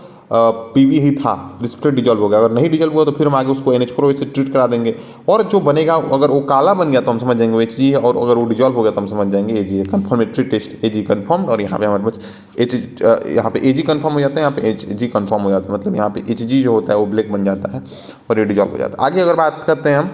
PB ही था, प्रिसिपिटेट डिजॉल्व हो गया। अगर नहीं डिजॉल्व हुआ तो फिर हम आगे उसको NH4OH से ट्रीट करा देंगे, और जो बनेगा अगर वो काला बन गया तो हम समझ जाएंगे वो HG है, और अगर वो डिजॉल्व हो गया तो हम समझ जाएंगे AG है। कन्फर्मेटरी टेस्ट AG कन्फर्म, और यहाँ पे हमारे पास यहाँ पे AG कन्फर्म हो जाता है, यहाँ पे HG कन्फर्म हो जाता है, मतलब यहाँ पे HG जो होता है वो ब्लैक बन जाता है और ये डिजॉल्व हो जाता है। आगे अगर बात करते हैं हम,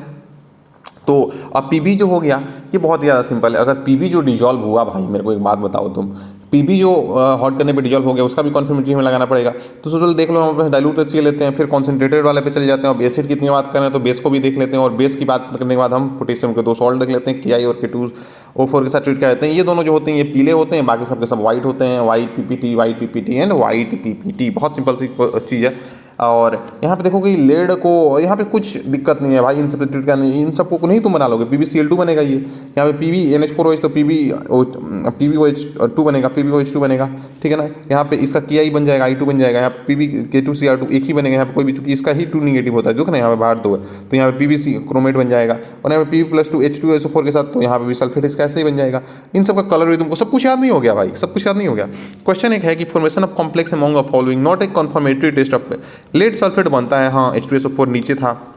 तो अब PB जो हो गया ये बहुत ज़्यादा सिंपल है। अगर PB जो डिजॉल्व हुआ, भाई मेरे को एक बात बताओ तुम, PB जो हॉट करने पे डिजॉल्व हो गया उसका भी कॉन्फर्मेटरी हमें लगाना पड़ेगा। तो सबसे देख लो हम डाइल्यूट HCl लेते हैं, फिर कॉन्सेंट्रेटेड वाले पे चले जाते हैं। अब एसिड की इतनी बात करें तो बेस को भी देख लेते हैं, और बेस की बात करने के बाद हम पोटेशियम के 2 सॉल्ट देख लेते हैं, Ki और K2O4 के साथ ट्रीट कर लेते हैं। ये दोनों जो होते हैं ये पीले होते हैं, बाकी सबके सब वाइट होते हैं, white PPT and white PPT। बहुत सिंपल सी चीज़ है। और यहाँ पे देखो कि लेड को यहाँ पे कुछ दिक्कत नहीं है भाई, इन सब से ट्रीट करने, इन सबको नहीं तुम बना लोगे, PbCl2 बनेगा ये। यहाँ पे PbNH4OH तो PbOH2 बनेगा, PbOH2 बनेगा, ठीक है ना। यहाँ पे इसका Ki बन जाएगा, I2 बन जाएगा। यहाँ पे PbK2Cr2 एक ही बनेगा, यहाँ पे कोई भी, चूंकि इसका ही 2 निगेटिव होता है, देखो ना यहाँ पे बाहर 2 है, तो यहाँ पे PbC क्रोमेट बन जाएगा, और यहाँ पे Pb+2 H2SO4 के साथ, तो यहाँ पे भी सल्फेट इसका ऐसे ही बन जाएगा। इन सब का कलर भी तुमको सब कुछ याद नहीं हो गया भाई, सब कुछ याद नहीं हो गया। क्वेश्चन एक है कि formation of complex among the following not a confirmatory test of lead sulphate बनता है, हाँ H2SO4 नीचे था,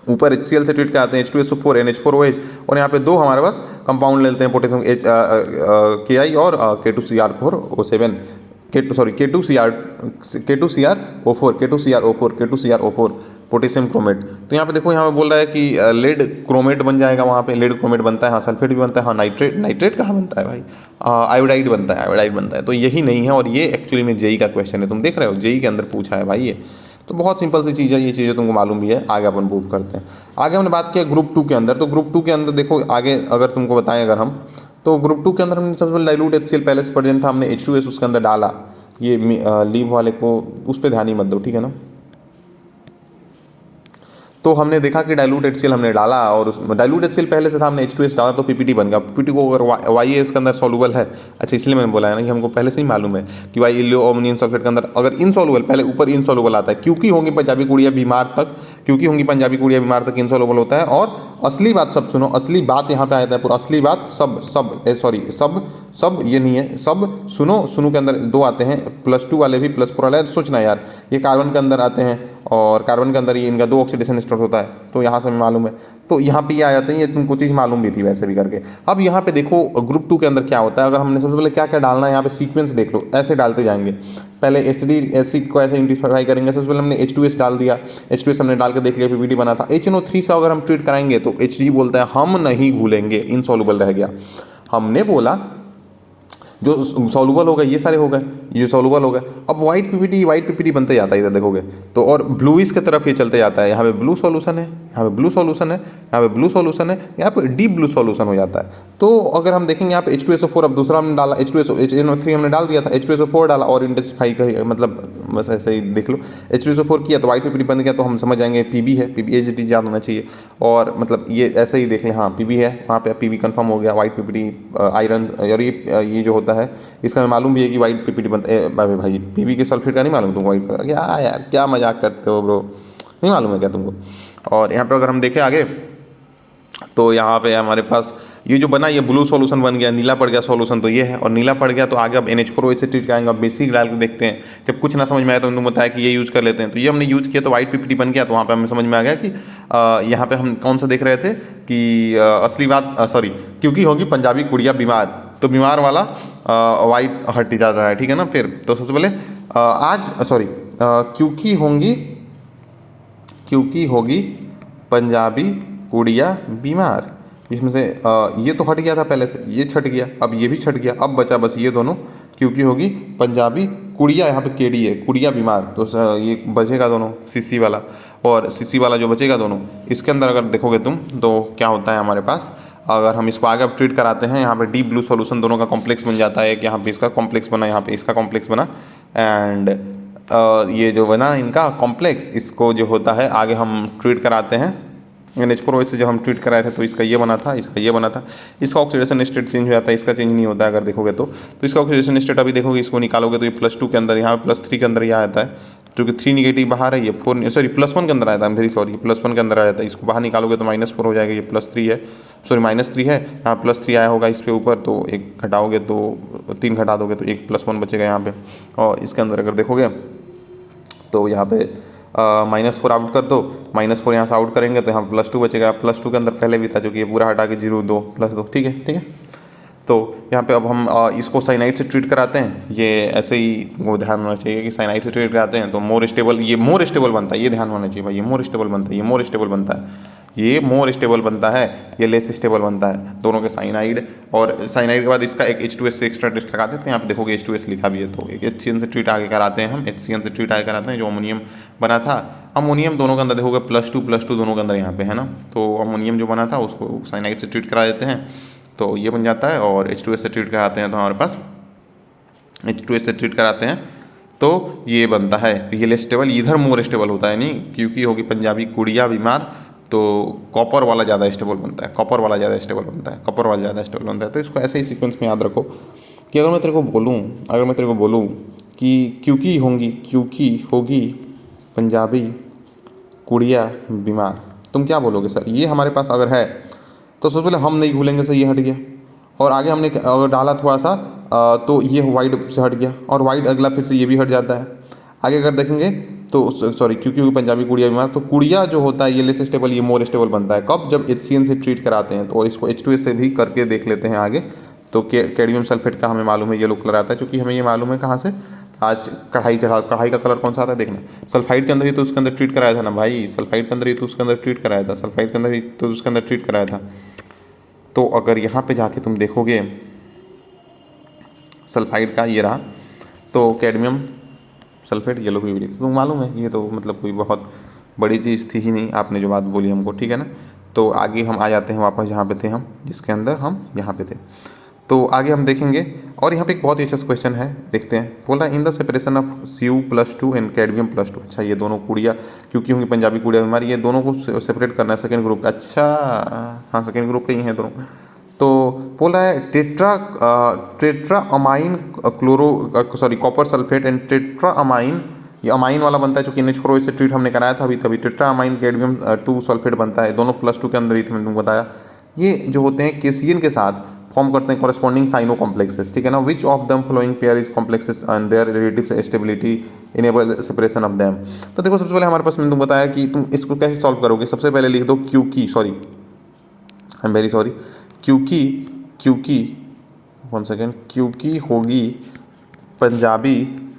ऊपर HCl से ट्रीट कराते हैं H2SO4 NH4OH, और यहाँ पे 2 हमारे पास कंपाउंड लेते हैं पोटेशियम Ki और K2CR4O7 K2CrO4 पोटेशियम क्रोमेट। तो यहाँ पे देखो, यहाँ पे बोल रहा है कि लेड क्रोमेट बन जाएगा, वहाँ पे लेड क्रोमेट बनता है, हाँ सल्फेट भी बनता है, हाँ नाइट्रेट कहाँ बनता है भाई, आयोडाइड बनता है। तो यही नहीं है, और ये एक्चुअली में जेई का क्वेश्चन है, तुम देख रहे हो जेई के अंदर पूछा है भाई ये। तो बहुत सिंपल सी चीज़ है, ये चीज़ें तुमको मालूम भी है। आगे अपन प्रूव करते हैं। आगे हमने बात किया ग्रुप 2 के अंदर, तो ग्रुप 2 के अंदर देखो आगे अगर तुमको बताएं अगर हम, तो ग्रुप 2 के अंदर हमने सबसे पहले डाइल्यूट HCl पहले से प्रेजेंट था, हमने H2S उसके अंदर डाला, ये लीव वाले को उस पर ध्यान ही मत दो, ठीक है ना। तो हमने देखा कि डाइल्यूट HCl हमने डाला, और उस डाइल्यूट HCl पहले से था, हमने H2S डाला तो PPT बन गया। PPT को अगर YAS के अंदर सॉल्युबल है, अच्छा इसलिए मैंने बोला है ना कि हमको पहले से ही मालूम है कि वाई इलियोअमोनियम सल्फेट के अंदर अगर इनसॉल्युबल, पहले ऊपर इनसॉल्युबल आता है, क्योंकि होंगी पंजाबी कुड़िया बीमार तक, क्योंकि होंगी पंजाबी कुड़िया बीमार तक इनसॉल्युबल होता है। और असली बात सब सुनो, असली बात यहाँ पे आता है पूरा, असली बात सब ये नहीं है, सब सुनो के अंदर 2 आते हैं, +2 वाले भी +4 वाले, सोचना यार, ये कार्बन के अंदर आते हैं, और कार्बन के अंदर ये इनका 2 ऑक्सीडेशन स्टेट होता है, तो यहाँ से हमें मालूम है। तो यहाँ पे ये आ जाते हैं, ये तुमको चीज़ मालूम भी थी वैसे भी करके। अब यहाँ पे देखो ग्रुप 2 के अंदर क्या होता है, अगर हमने सबसे पहले क्या क्या डालना है, यहाँ पे सीक्वेंस देख लो, ऐसे डालते जाएंगे। पहले एसिड को ऐसे आइडेंटिफाई करेंगे। सबसे पहले हमने H2S डाल दिया, H2S हमने डाल के देख लिया, PPT बना था। HNO3 से अगर हम ट्रीट कराएंगे तो HG बोलता है हम नहीं घुलेंगे, इनसॉल्युबल रह गया। हमने बोला जो सॉल्युबल हो गए ये सारे हो गए, ये सॉल्युबल हो गए। अब वाइट PPT बनते जाता है, इधर देखोगे तो, और ब्लूइश की तरफ ये चलते जाता है। यहाँ पे ब्लू सॉल्यूशन है, यहाँ पे ब्लू सॉल्यूशन है, यहाँ पे ब्लू सॉल्यूशन है, यहाँ पे डीप ब्लू सॉल्यूशन हो जाता है। तो अगर हम देखेंगे यहाँ पे H2SO4, अब दूसरा हमने डाला HNO3 हमने डाल दिया था, H2SO4 डाला और इंटेंसिफाई कर, मतलब बस ऐसे ही देख लो, H2SO4 किया तो वाइट PPT बन गया, तो हम समझ जाएंगे PB है, PBHT याद होना चाहिए। और मतलब ये ऐसे ही देख लें, हाँ PB है, वहाँ पे PB कंफर्म हो गया, वाइट PPT आयरन, और ये जो होता है इसका हमें मालूम भी है कि वाइट PPT बनता है। भाई PB के सल्फेट का नहीं मालूम तुमको, वाइट का क्या यार, क्या मजाक करते हो ब्रो, नहीं मालूम है क्या तुमको। और यहाँ पे अगर हम देखें आगे, तो यहाँ पे हमारे पास ये जो बना, ये ब्लू सॉल्यूशन बन गया, नीला पड़ गया सॉल्यूशन, तो ये है, और नीला पड़ गया तो आगे अब NH4OH से ट्रीट कराएंगे। अब बेसिक डाल के देखते हैं, जब कुछ ना समझ में आया तो उन्होंने बताया कि ये यूज़ कर लेते हैं, तो ये हमने यूज़ किया तो वाइट PPT बन गया। तो वहाँ पे हमें समझ में आ गया कि यहाँ पे हम कौन सा देख रहे थे कि असली बात, सॉरी, क्योंकि होगी पंजाबी कुड़िया बीमार, तो बीमार वाला वाइट हट जाता है, ठीक है ना। फिर तो सबसे पहले क्योंकि होगी पंजाबी कुड़िया बीमार, इसमें से ये तो हट गया था पहले से, ये छट गया, अब ये भी छट गया, अब बचा बस ये दोनों, क्योंकि होगी पंजाबी कुड़िया, यहाँ पे KD है, कुड़िया बीमार, तो ये बचेगा दोनों CC वाला, और CC वाला जो बचेगा दोनों, इसके अंदर अगर देखोगे तुम तो क्या होता है हमारे पास, अगर हम इसको आगे अब ट्रीट कराते हैं, यहाँ पे डीप ब्लू सॉल्यूशन दोनों का कॉम्प्लेक्स बन जाता है, कि यहाँ पे इसका कॉम्प्लेक्स बना, यहाँ पे इसका कॉम्प्लेक्स बना, एंड ये जो बना इनका कॉम्प्लेक्स, इसको जो होता है आगे हम ट्रीट कराते हैं NH4OH से जब हम ट्रीट कराए थे तो इसका ये बना था, इसका ये बना था। इसका ऑक्सीडेशन स्टेट चेंज हो जाता है, इसका चेंज नहीं होता है अगर देखोगे तो इसका ऑक्सीडेशन स्टेट अभी देखोगे, इसको निकालोगे तो ये +2 के अंदर, यहाँ +3 के अंदर ये आता है, जो कि 3 निगेटिव बाहर है, ये 4 सॉरी +1 के अंदर आया था, वेरी सॉरी +1 के अंदर आया था। इसको बाहर निकालोगे तो -4 हो जाएगा, ये +3 है, सॉरी -3 है, यहाँ +3 आया होगा इस पे ऊपर, तो एक घटाओगे तो 3 घटा दोगे तो एक +1 बचेगा यहाँ पे। और इसके अंदर अगर देखोगे तो यहाँ पे -4 आउट कर दो, -4 यहाँ से आउट करेंगे तो यहाँ +2 बचेगा। +2 के अंदर पहले भी था, जो कि ये पूरा हटा के 0 2 +2, ठीक है, ठीक है। तो यहाँ पे अब हम इसको साइनाइड से ट्रीट कराते हैं, ये ऐसे ही वो ध्यान होना चाहिए कि साइनाइड से ट्रीट कराते हैं तो मोर स्टेबल, ये मोर स्टेबल बनता है, ये ध्यान होना चाहिए भाई, ये मोर स्टेबल बनता है, ये मोर स्टेबल बनता है, ये मोर स्टेबल बनता है, ये लेस स्टेबल बनता है, दोनों के साइनाइड। और साइनाइड के बाद इसका एक H2S से एक्स्ट्रा टेस्ट लगा देते हैं, यहाँ पे देखोगे H2S लिखा भी है, तो एक HCN से ट्रीट आगे कराते हैं हम, HCN से ट्रीट आगे कराते हैं, जो अमोनियम बना था, अमोनियम दोनों के अंदर देखोगे +2 दोनों के अंदर यहाँ पे है ना, तो अमोनियम जो बना था उसको साइनाइड से ट्रीट करा देते हैं, तो ये बन जाता है। और H2S से ट्रीट कराते हैं तो हमारे पास H2S से ट्रीट कराते हैं तो ये बनता है, ये लेस स्टेबल, इधर मोर स्टेबल होता है, नहीं क्योंकि होगी पंजाबी कुड़िया बीमार, तो कॉपर वाला ज़्यादा स्टेबल बनता है, कॉपर वाला ज़्यादा स्टेबल बनता है, कॉपर वाला ज़्यादा स्टेबल बनता है। तो इसको ऐसे ही सीक्वेंस में याद रखो कि अगर मैं तेरे को बोलूँ कि क्योंकि होगी पंजाबी कुड़िया बीमार, तुम क्या बोलोगे सर? ये हमारे पास अगर है तो सबसे पहले हम नहीं भूलेंगे सर, ये हट गया, और आगे हमने अगर डाला थोड़ा सा तो ये वाइड से हट गया, और वाइड अगला फिर से ये भी हट जाता है। आगे अगर देखेंगे तो सॉरी क्योंकि पंजाबी कुड़िया बीमार, तो कुड़िया जो होता है ये लेस स्टेबल, ये मोर स्टेबल बनता है कब? जब HCN से ट्रीट कराते हैं। तो और इसको H2S से भी करके देख लेते हैं आगे। तो कैडमियम सल्फेट का हमें मालूम है येलो कलर आता है, क्योंकि हमें ये मालूम है कहाँ से, आज कढ़ाई का कलर कौन सा आता है देखना, सल्फाइड के अंदर ही तो उसके अंदर ट्रीट कराया था ना भाई, सल्फाइड के अंदर ही तो उसके अंदर ट्रीट कराया था, सल्फाइड के अंदर ही तो उसके अंदर ट्रीट कराया था। तो अगर यहाँ पे जाके तुम देखोगे सल्फाइड का ये रहा, तो कैडमियम सल्फेट येलो की भी तो मालूम है, ये तो मतलब कोई बहुत बड़ी चीज़ थी ही नहीं, आपने जो बात बोली हमको, ठीक है ना। तो आगे हम आ जाते हैं वापस जहाँ पे थे हम, जिसके अंदर हम यहाँ पे थे, तो आगे हम देखेंगे। और यहाँ पे एक बहुत ही अच्छा क्वेश्चन है, देखते हैं। बोला in the separation of Cu+2 and cadmium +2। अच्छा, ये दोनों कुड़िया क्योंकि होंगी पंजाबी कुड़िया बीमारी, ये दोनों को सेपरेट करना है सेकेंड ग्रुप का। अच्छा हाँ, सेकेंड ग्रुप के ही हैं दोनों। तो बोला है tetra amine copper sulphate and tetra amine, ये अमाइन वाला बनता है जो कि NH4OH से ट्रीट हमने कराया था अभी तभी। टेट्रा अमाइन कैडमियम 2 सल्फेट बनता है, दोनों +2 के अंदर ही थे, मैंने तुमको बताया। ये जो होते हैं KCN के साथ फॉर्म करते हैं कॉरेस्पॉन्डिंग साइनो कॉम्प्लेक्सेस, ठीक है ना। Which of them following pair is complexes and there relative stability enable separation of them. तो देखो सबसे पहले हमारे पास मैंने तुम बताया कि तुम इसको कैसे सॉल्व करोगे। सबसे पहले लिख दो क्योंकि होगी पंजाबी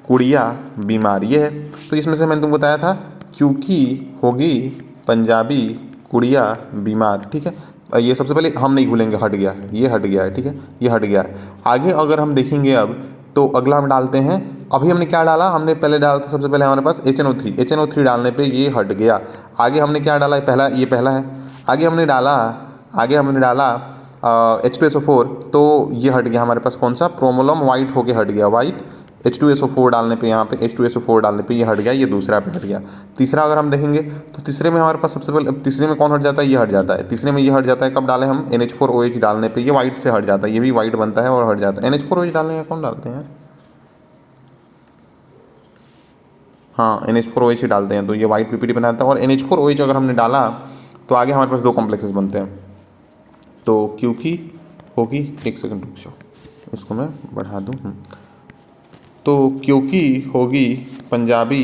कुड़िया बीमार, ये है। तो इसमें से मैंने तुमको बताया था क्योंकि होगी पंजाबी कुड़िया बीमार, ठीक है। ये सबसे पहले हम नहीं भूलेंगे, हट गया है, ये हट गया है, ठीक है, ये हट गया है। आगे अगर हम देखेंगे अब, तो अगला हम डालते हैं, अभी हमने क्या डाला, हमने पहले डाला था सबसे पहले हमारे पास HNO3 डालने पे ये हट गया। आगे हमने क्या डाला, ये पहला है। आगे हमने डाला H2SO4, तो ये हट गया हमारे पास, कौन सा, प्रोमोलम वाइट होके हट गया, वाइट। H2SO4 डालने पे, यहाँ पे H2SO4 डालने पे ये हट गया, ये दूसरा पे हट गया। तीसरा अगर हम देखेंगे तो तीसरे में हमारे पास सबसे पहले, तीसरे में कौन हट जाता है, ये हट जाता है। तीसरे में ये हट जाता है कब डालें हम, NH4OH डालने पे, ये वाइट से हट जाता है, ये भी वाइट बनता है और हट जाता है। NH4OH डालने का कौन डालते हैं, हाँ NH4OH ही डालते हैं, तो ये वाइट PPT बनाता है। और NH4OH अगर हमने डाला तो आगे हमारे पास 2 कॉम्प्लेक्सेस बनते हैं। तो क्योंकि होगी, एक सेकंड रुक जाओ, इसको मैं बढ़ा दूँ। तो क्योंकि होगी पंजाबी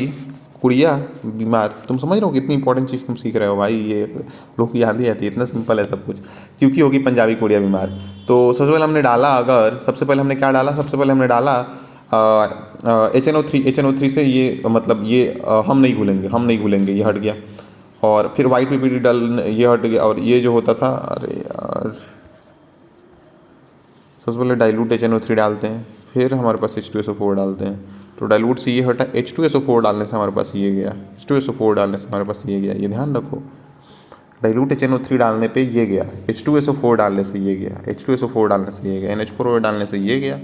कुड़िया बीमार, तुम समझ रहे हो कितनी इंपॉर्टेंट चीज़ तुम सीख रहे हो भाई, ये लोग की याद ही आती है, इतना सिंपल है सब कुछ। क्योंकि होगी पंजाबी कुड़िया बीमार, तो सबसे पहले हमने डाला, सबसे पहले हमने क्या डाला, सबसे पहले हमने डाला HNO3 से, ये मतलब ये हम नहीं भूलेंगे, ये हट गया। और फिर वाइट PPT डाल, ये हट गया। और ये जो होता था, अरे यार, सबसे पहले डाइल्यूट HNO3 डालते हैं, फिर हमारे पास H2SO4 डालते हैं। तो डाइल्यूट से ये हटा, H2SO4 डालने से हमारे पास ये गया, H2SO4 डालने से हमारे पास ये गया, ये ध्यान रखो। डाइल्यूट HNO3 डालने पे ये गया, H2SO4 डालने से ये गया, H2SO4 डालने से ये गया, NH4OH डालने से ये गया,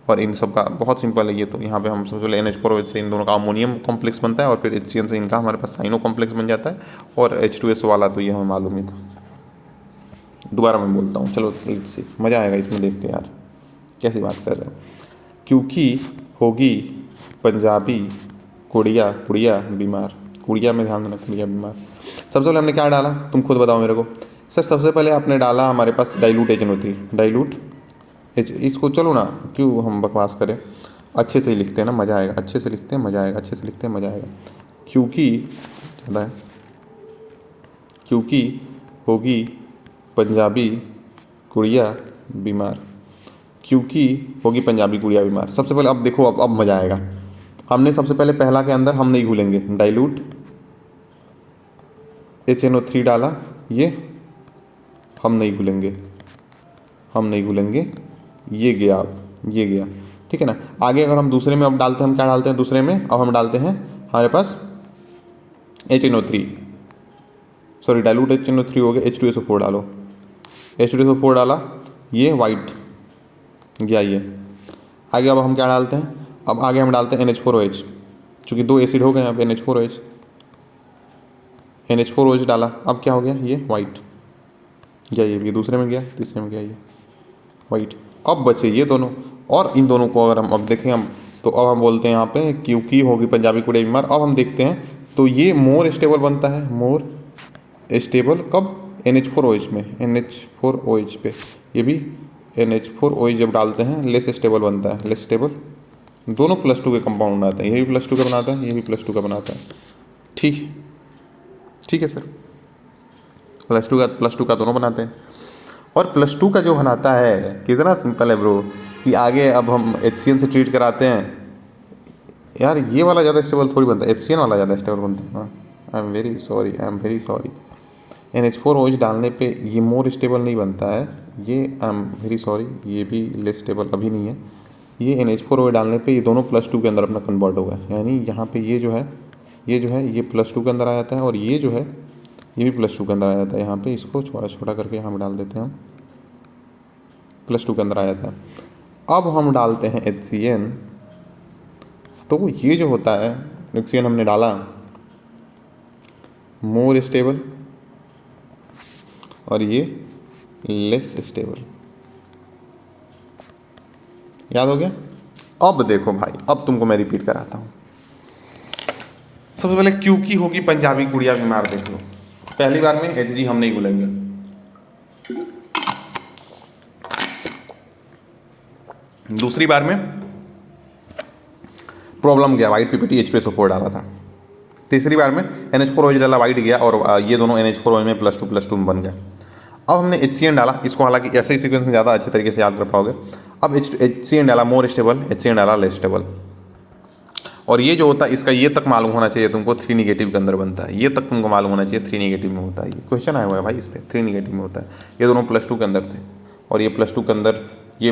और इन सब का बहुत सिंपल है ये तो। यहाँ पे हम सबसे पहले NH4OH से इन दोनों का अमोनियम कॉम्प्लेक्स बनता है और फिर HCN से इनका हमारे पास साइनो कॉम्प्लेक्स बन जाता है। और H2SO वाला तो ये हमें मालूम ही था। दोबारा मैं बोलता हूँ, चलो लेट्स सी, मज़ा आएगा इसमें देख के यार, कैसी बात कर रहे हैं। क्योंकि होगी पंजाबी कुड़िया, कुड़िया बीमार, कुड़िया में ध्यान देना, कुड़िया बीमार। सबसे पहले हमने क्या डाला, तुम खुद बताओ मेरे को। सर सबसे पहले आपने डाला हमारे पास डाइल्यूट HNO3, डाइल्यूट इसको, चलो ना क्यों हम बकवास करें, अच्छे से ही लिखते हैं ना, मज़ा आएगा, अच्छे से लिखते हैं मज़ा आएगा, अच्छे से लिखते हैं मज़ा आएगा। क्योंकि क्या है, क्योंकि होगी पंजाबी कुड़िया बीमार, क्योंकि होगी पंजाबी कुड़िया बीमार। सबसे पहले अब देखो, अब मज़ा आएगा। हमने सबसे पहले पहला के अंदर हम नहीं घुलेंगे, डाइल्यूट HNO3 डाला, ये हम नहीं घुलेंगे, हम नहीं घुलेंगे, ये गया, अब ये गया, ठीक है ना। आगे अगर हम दूसरे में अब डालते हैं, हम क्या डालते हैं दूसरे में, अब हम डालते हैं हमारे पास HNO3, सॉरी डाइल्यूट HNO3 हो गया, H2SO4 डालो, H2SO4 डाला, ये वाइट गया ये। आगे अब हम क्या डालते हैं, अब आगे हम डालते हैं NH4OH, चूँकि दो एसिड हो गए यहाँ पे, NH4OH, NH4OH डाला, अब क्या हो गया, ये वाइट गया, ये दूसरे में गया, तीसरे में गया, ये वाइट। अब बचे ये दोनों, और इन दोनों को अगर हम अब देखें हम, तो अब हम बोलते हैं यहाँ पे क्योंकि होगी पंजाबी कुड़िया बीमार। अब हम देखते हैं तो ये मोर स्टेबल बनता है, मोर स्टेबल कब, NH4OH में, NH4OH पे, ये भी NH4OH जब डालते हैं लेस स्टेबल बनता है, लेस स्टेबल। दोनों +2 के कंपाउंड बनाते हैं, ये भी +2 का बनाता है, ये भी +2 का बनाता है, ठीक, ठीक है सर, +2 का दोनों बनाते हैं। और +2 का जो बनाता है कितना सिंपल है ब्रो, कि आगे अब हम HCN से ट्रीट कराते हैं यार, ये वाला ज़्यादा स्टेबल थोड़ी बनता है, HCN वाला ज़्यादा स्टेबल बनता है। हाँ, I am very sorry, I am very sorry, NH4OH डालने पे ये मोर स्टेबल नहीं बनता है, ये आई एम वेरी सॉरी, ये भी लेस स्टेबल अभी नहीं है। ये NH4OH डालने पे ये दोनों +2 के अंदर अपना कन्वर्ट हो गया, यानी यहाँ पे ये जो है, ये जो है ये +2 के अंदर आ जाता है, और ये जो है ये भी +2 के अंदर आ जाता है। यहाँ पे इसको छोटा छोटा करके यहाँ पे डाल देते हैं हम, +2 के अंदर आ जाता है। अब हम डालते हैं HCN, तो ये जो होता है HCN हमने डाला, मोर स्टेबल, और ये लेस स्टेबल, याद हो गया। अब देखो भाई, अब तुमको मैं रिपीट कराता हूँ। सबसे पहले क्योंकि होगी पंजाबी कुड़िया बीमार, देख लो, पहली बार में HG हम नहीं घुलेंगे, दूसरी बार में प्रॉब्लम गया, वाइट PPT H2SO4 डाला था, तीसरी बार में NH4OH डाला, वाइट गया, और ये दोनों NH4OH में +2 में बन गया। अब हमने HCN डाला, इसको हालांकि ऐसे ही सीक्वेंस में ज़्यादा अच्छे तरीके से याद कर पाओगे। अब HCN डाला मोर स्टेबल, HCN डाला लेस स्टेबल, और ये जो होता है इसका ये तक मालूम होना चाहिए तुमको 3 नेगेटिव के अंदर बनता है, ये तक तुमको मालूम होना चाहिए 3 नेगेटिव में होता है। ये क्वेश्चन आया हुआ है भाई इस पर, 3 नेगेटिव में होता है। ये दोनों +2 के अंदर थे, और ये +2 के अंदर, ये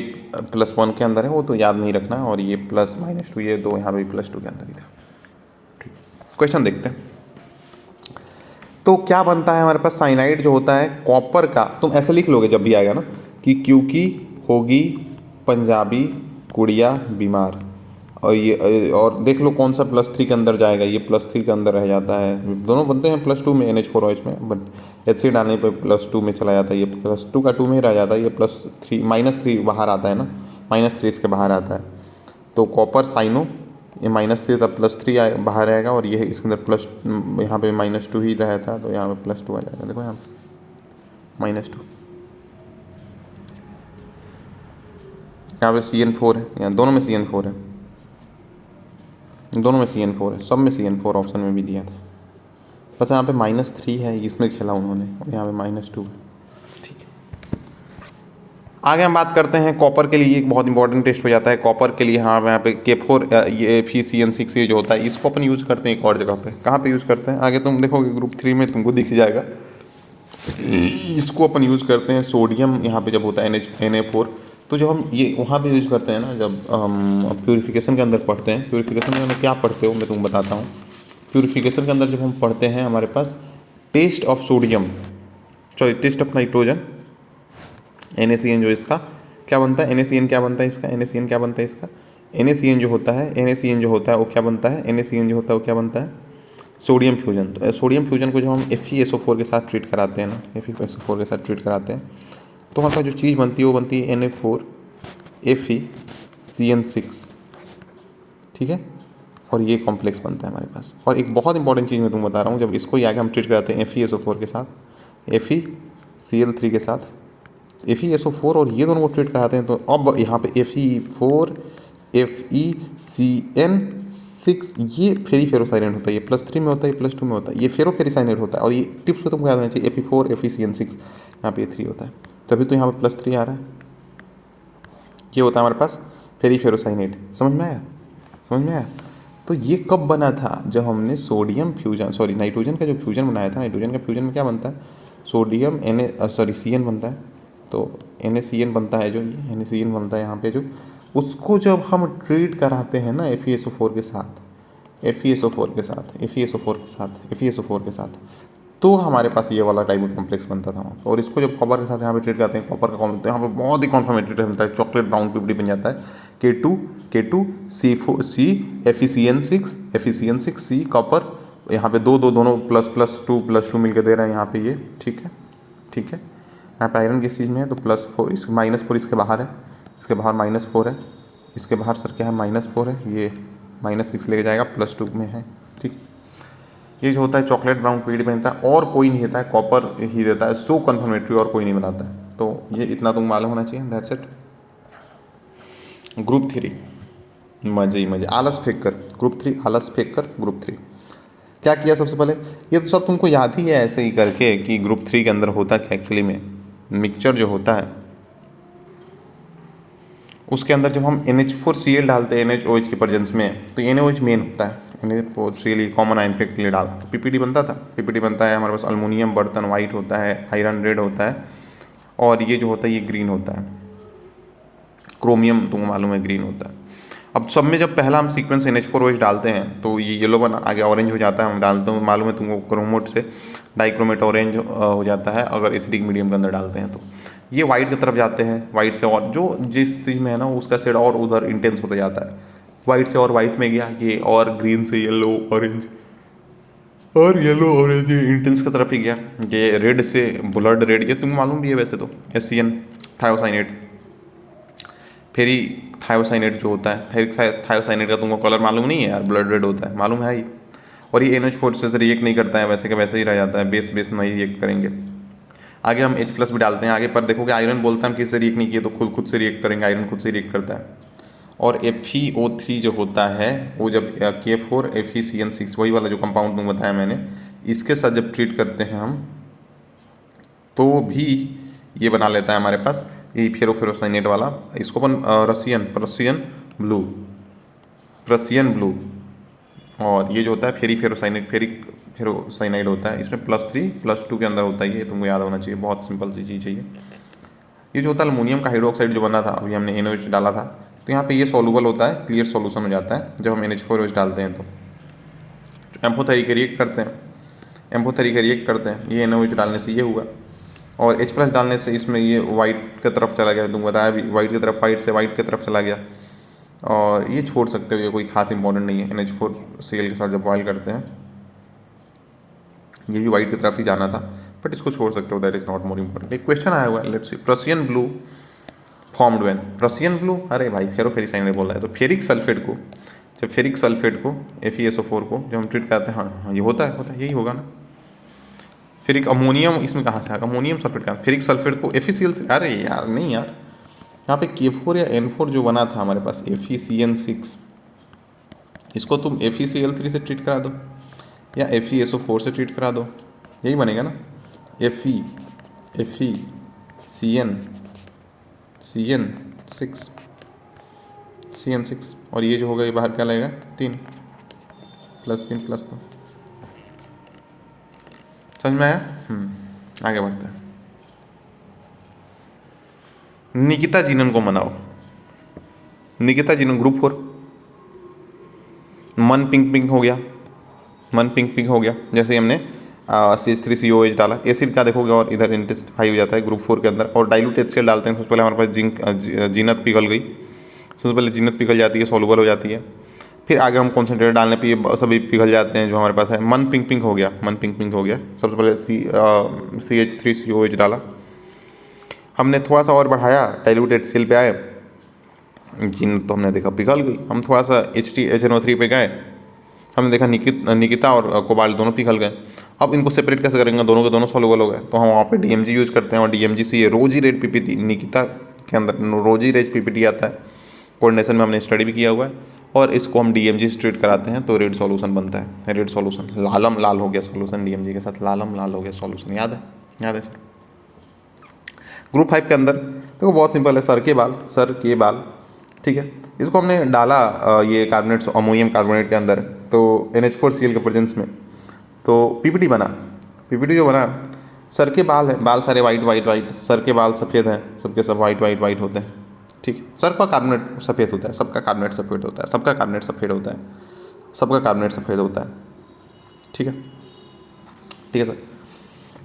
+1 के अंदर है, वो तो याद नहीं रखना, और ये +-2 ये दो यहाँ पे +2 के अंदर ही था। ठीक, क्वेश्चन देखते हैं। तो क्या बनता है हमारे पास, साइनाइड जो होता है कॉपर का, तुम ऐसे लिख लोगे जब भी आएगा ना, कि क्योंकि होगी पंजाबी कुड़िया बीमार, और ये, और देख लो कौन सा +3 के अंदर जाएगा, ये +3 के अंदर रह जाता है, दोनों बनते हैं +2 में NH4OH में, बट HC डालने पे +2 में चला जाता है, ये +2 का 2 में ही रह जाता है, ये +3 -3 बाहर आता है ना, -3 इसके बाहर आता है। तो कॉपर साइनो, ये -3 तब +3 बाहर आएगा, और ये इसके अंदर प्लस, यहाँ पे -2 ही रहता है, तो यहाँ पे +2 आ जाएगा, देखो यहाँ -2, यहाँ पे CN4 है, यहाँ दोनों में CN4 है, दोनों में CN4 है, सब में CN4 ऑप्शन में भी दिया था, बस यहाँ पे -3 है, इसमें खेला उन्होंने, और यहाँ पे -2 है। ठीक है, आगे हम बात करते हैं कॉपर के लिए, एक बहुत इंपॉर्टेंट टेस्ट हो जाता है कॉपर के लिए। हाँ, यहाँ पे K4 ये FeCN6 ये जो होता है, इसको अपन यूज़ करते हैं एक और जगह पे, कहाँ पे यूज़ करते हैं, आगे तुम देखोगे ग्रुप 3 में तुमको दिख जाएगा। इसको अपन यूज़ करते हैं सोडियम, यहाँ पे जब होता है Na4, तो जब हम ये वहाँ पे यूज़ करते हैं ना, जब हम प्योरीफिकेशन के अंदर पढ़ते हैं, प्योरीफिकेशन के अंदर क्या पढ़ते हो मैं तुमको बताता हूँ। प्योरीफिकेशन के अंदर जब हम पढ़ते हैं, हमारे पास test of sodium, sorry test of nitrogen, NaCN जो इसका, क्या बनता है NaCN, क्या बनता है इसका NaCN, क्या बनता है इसका NaCN जो होता है NaCN जो होता है वो क्या बनता है NaCN जो होता है वो क्या बनता है सोडियम फ्यूजन। तो सोडियम फ्यूजन को जब हम FeSO4 के साथ ट्रीट कराते हैं ना, FeSO4 के साथ ट्रीट कराते हैं तो हमारे पास जो चीज़ बनती है वो बनती है Na4 FeCN6, ठीक है। और ये कॉम्प्लेक्स बनता है हमारे पास। और एक बहुत इंपॉर्टेंट चीज़ मैं तुमको बता रहा हूँ, जब इसको ही आगे हम ट्रीट कराते हैं FeSO4 के साथ FeCl3 के साथ FeSO4 और ये दोनों को ट्रीट कराते हैं तो अब यहाँ पे Fe4 FeCN6 ये फेरीफेरोसाइनेट होता है, ये +3 में होता है, ये +2 में होता है, ये फेरोफेरीसाइनेट होता है। और ये टिप्स तो तुमको याद होना चाहिए Fe4 FeCN6 यहाँ पे 3 होता है, तभी तो यहाँ पे +3 आ रहा है। ये होता है हमारे पास फेरीफेरोसाइनेट। समझ में आया, समझ में आया। तो ये कब बना था, जब हमने सोडियम फ्यूजन नाइट्रोजन का जो फ्यूजन बनाया था। नाइट्रोजन का फ्यूजन में क्या बनता है सोडियम CN बनता है, तो NaCN बनता है, जो ये NaCN बनता है यहाँ पे जो, उसको जब हम ट्रीट कराते हैं ना FeSO4 के साथ तो हमारे पास ये वाला टाइप का कॉम्प्लेक्स बनता था। और इसको जब कॉपर के साथ यहाँ पे ट्रीट करते हैं, कॉपर का कॉम्प्लेक्स, तो यहाँ पे बहुत ही कॉन्फर्मेटेड बनता है, चॉकलेट ब्राउन PPD बन जाता है K2C FeCN6 C कॉपर, यहाँ पे दोनों ++2 मिलकर दे रहे हैं यहाँ पे ये, ठीक है, ठीक है। यहाँ पे आयरन किस चीज़ में है तो +4, इस -4 इसके बाहर है, इसके बाहर -4 है, इसके बाहर सर क्या है -4 है, ये -6 लेके जाएगा, +2 में है, ठीक। ये जो होता है चॉकलेट ब्राउन PPD बनता है, और कोई नहीं देता है, कॉपर ही देता है, सो कन्फर्मेटरी, और कोई नहीं बनाता है। तो ये इतना तुम मालूम होना चाहिए, दैट्स इट। ग्रुप 3 मजे ही मजे, आलस फेंक कर, ग्रुप 3 आलस फेंक कर, ग्रुप 3 क्या किया सबसे पहले, ये तो सब तुमको याद ही है ऐसे ही करके कि ग्रुप 3 के अंदर होता क्या एक्चुअली में। मिक्सचर जो होता है उसके अंदर जब हम NH4Cl डालते हैं NaOH के प्रेजेंस में, तो NaOH मेन होता है, NH4Cl कॉमन आयन इफेक्ट के लिए डाला तो PPD बनता था। PPD बनता है हमारे पास, अल्मोनियम बर्तन वाइट होता है, आयरन रेड होता है, और ये जो होता है ये ग्रीन होता है, क्रोमियम तुमको मालूम है ग्रीन होता है। अब सब में जब पहला हम सीक्वेंस NH4OH डालते हैं तो ये येलो बना, आगे ऑरेंज हो जाता है, हम डालते हैं, मालूम है तुमको, क्रोमोट से डाइक्रोमेट ऑरेंज हो जाता है अगर एसिडिक मीडियम के अंदर डालते हैं। तो ये वाइट की तरफ जाते हैं, वाइट से और जो जिस चीज़ में है ना उसका शेड और उधर इंटेंस होता जाता है, वाइट से और वाइट में गया ये, और ग्रीन से येलो ऑरेंज, और येलो ऑरेंज इंटेंस की तरफ ही गया, ये रेड से ब्लड रेड, ये तुमको मालूम भी है वैसे तो, SCN थायोसाइनेट, फेरी थायोसाइनेट जो होता है, फेरिक थायोसाइनेट का तुमको कलर मालूम नहीं है यार, ब्लड रेड होता है, मालूम है ही। और ये NH4 से रिएक्ट नहीं करता है, वैसे का वैसे ही रह जाता है, बेस नहीं रिएक्ट करेंगे। आगे हम H+ भी डालते हैं आगे, पर देखोगे आयरन बोलता है हम किससे रिएक्ट नहीं किए, तो खुद से रिएक्ट करेंगे, आयरन खुद से रिएक्ट करता है। और FeO3 जो होता है वो जब K4 FeCN6 वही वाला जो कंपाउंड तुम बताया मैंने, इसके साथ जब ट्रीट करते हैं हम तो भी ये बना लेता है हमारे पास ये फेरोसाइनेट वाला, इसको अपन प्रशियन ब्लू। और ये जो होता है फेरोसाइनाइड होता है, इसमें +3+2 के अंदर होता है, ये तुमको याद होना चाहिए, बहुत सिंपल सी चीज़ है ये। ये जो होता है अल्मोनियम का हाइड्रोक्साइड जो बना था, अभी हमने NaOH डाला था, तो यहाँ पे ये सॉल्युबल होता है, क्लियर सॉल्यूशन हो जाता है जब हम NH4OH डालते हैं। तो एम्फोथेरी के रिएक्ट करते हैं, ये NaOH डालने से ये हुआ, और H+ डालने से इसमें ये वाइट की तरफ चला गया, तुमको बताया भी, वाइट की तरफ, वाइट से वाइट की तरफ चला गया। और ये छोड़ सकते हो, ये कोई खास इंपॉर्टेंट नहीं है। NH4Cl के साथ जब बॉयल करते हैं ये भी वाइट की तरफ ही जाना था, बट इसको छोड़ सकते हो, that is not more important. एक क्वेश्चन आया हुआ है, let's see, Prussian blue formed when, Prussian blue, अरे भाई फेरोफेरिसाइनेट बोल रहा है, तो फेरिक सल्फेट को FeSO4 को जब हम ट्रीट करते हैं, हाँ ये होता है यही होगा ना। फेरिक अमोनियम इसमें कहाँ से आएगा, अमोनियम सल्फेट का, फेरिक सल्फेट को FeCl से, अरे यार नहीं यार, यहाँ पे K4 या N4 जो बना था हमारे पास FeCN6, इसको तुम FeCl3 से ट्रीट करा दो या FeSO4 से ट्रीट करा दो, यही बनेगा ना, CN6 और ये जो होगा ये बाहर क्या लगेगा 3 +3 +2, समझ में आया। आगे बढ़ते हैं। निकिता जीनन को मनाओ, निकिता जीनन ग्रुप 4, मन पिंक हो गया, जैसे हमने CH3COH डाला, एसिड क्या देखोगे और इधर इंटेंसिफाई हो जाता है ग्रुप 4 के अंदर। और डाइल्यूट HCl डालते हैं, सबसे पहले हमारे पास जीनत पिघल गई, सबसे पहले जीनत पिघल जाती है, सॉल्युबल हो जाती है। फिर आगे हम कॉन्सेंट्रेट डालने पे ये सभी पिघल जाते हैं जो हमारे पास है। मन पिंक पिंक हो गया, मन पिंक पिंक हो गया। सबसे पहले CH3COH डाला, हमने थोड़ा सा और बढ़ाया, डाइल्यूट HCl पे आए, जीनत तो हमने देखा पिघल गई। हम थोड़ा सा HNO3 पे गए, हमने देखा निकिता और कोबाल्ट दोनों पिघल गए। अब इनको सेपरेट कैसे करेंगे, दोनों के दोनों सॉल्युबल हो गए, तो हम वहाँ पे DMG यूज़ करते हैं। और DMG से ये रोजी रेड PPT, निकिता के अंदर रोजी रेड PPT आता है, कोऑर्डिनेशन में हमने स्टडी भी किया हुआ है। और इसको हम DMG से ट्रीट कराते हैं तो रेड सॉल्यूशन बनता है, रेड सॉल्यूशन। लालम लाल हो गया सॉल्यूशन, DMG के साथ लालम लाल हो गया सॉल्यूशन। याद है, याद है सर। ग्रुप 5 के अंदर देखो बहुत सिंपल है, सर के बाल, ठीक है। इसको हमने डाला ये कार्बोनेट, अमोनियम कार्बोनेट के अंदर, तो NH4Cl के प्रेजेंस में, तो PPT बना। PPT जो बना, सर के बाल है, बाल सारे वाइट, सर के बाल सफ़ेद हैं, सबके सब वाइट होते हैं, ठीक है। सर का कार्बोनेट सफ़ेद होता है, सबका कार्बोनेट सफ़ेद होता है, सबका कार्बोनेट सफ़ेद होता है, सबका कार्बोनेट सफ़ेद होता है, ठीक है, ठीक है सर।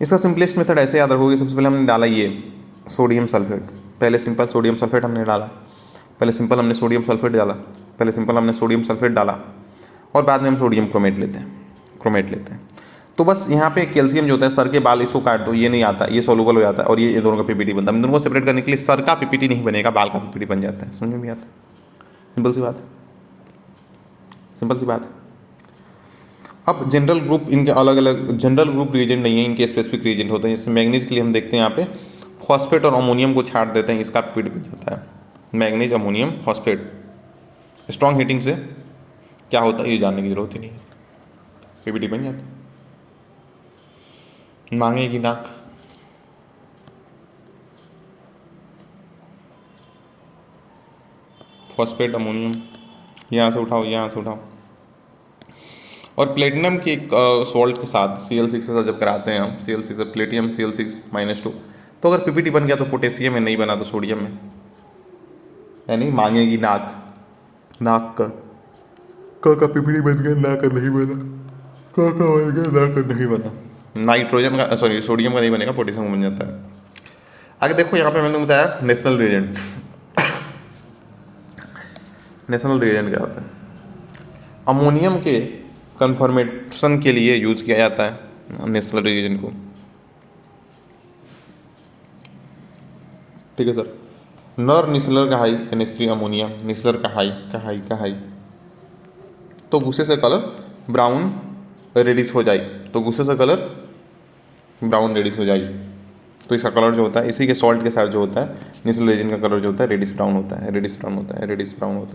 इसका सिंपलेस्ट मेथड ऐसे याद रखोगे, सबसे पहले हमने डाला ये सोडियम सल्फेट, पहले सिंपल सोडियम सल्फेट हमने डाला, पहले सिंपल हमने सोडियम सल्फेट डाला, और बाद में हम सोडियम क्रोमेट लेते हैं। तो बस यहाँ पे कैल्शियम जो होता है, सर के बाल, इसको काट दो, ये नहीं आता, ये सॉल्युबल हो जाता है, और ये दोनों का PPT बनता है। हम दोनों को सेपरेट करने के लिए सर का PPT नहीं बनेगा, बाल का PPT बन जाता है। समझ में भी आता है, सिंपल सी बात। अब जनरल ग्रुप, इनके अलग अलग जनरल ग्रुप रिएजेंट नहीं है, इनके स्पेसिफिक रिएजेंट होते हैं। जैसे मैग्नीज के लिए हम देखते हैं यहाँ पे फॉस्फेट और अमोनियम को छाट देते हैं, इसका PPT बन जाता है, manganese ammonium phosphate. Strong heating से क्या होता है ये जानने की जरूरत ही नहीं है, PPT बन जाता है। मांगेगी नाक, फॉस्फेट अमोनियम, यहाँ से उठाओ। और प्लेटिनम की एक सॉल्ट के साथ Cl6 से जब कराते हैं हम, Cl6 प्लेटिनम Cl6-2, तो अगर PPT बन गया तो पोटेशियम में, नहीं बना तो सोडियम में। यानी मांगेगी नाक का PPT बन गया, ना का नहीं बना, का बन गया, ना का नहीं बना। नाइट्रोजन का, सॉरी सोडियम का नहीं बनेगा, पोटेशियम का बन जाता है। आगे देखो यहाँ पे मैंने बताया नेशनल रिएजेंट। नेशनल रिएजेंट क्या होता है? अमोनियम के कन्फर्मेशन के लिए यूज किया जाता है नेशनल रिएजेंट को, ठीक है सर। नर निस्लर का हाई NH3 अमोनिया, निस्लर का हाई, तो गुस्से से कलर ब्राउन रेडिश हो जाए, तो इसका कलर जो होता है, इसी के सॉल्ट के साथ जो होता है निस्लर रिएजेंट का कलर जो होता है रेडिश ब्राउन होता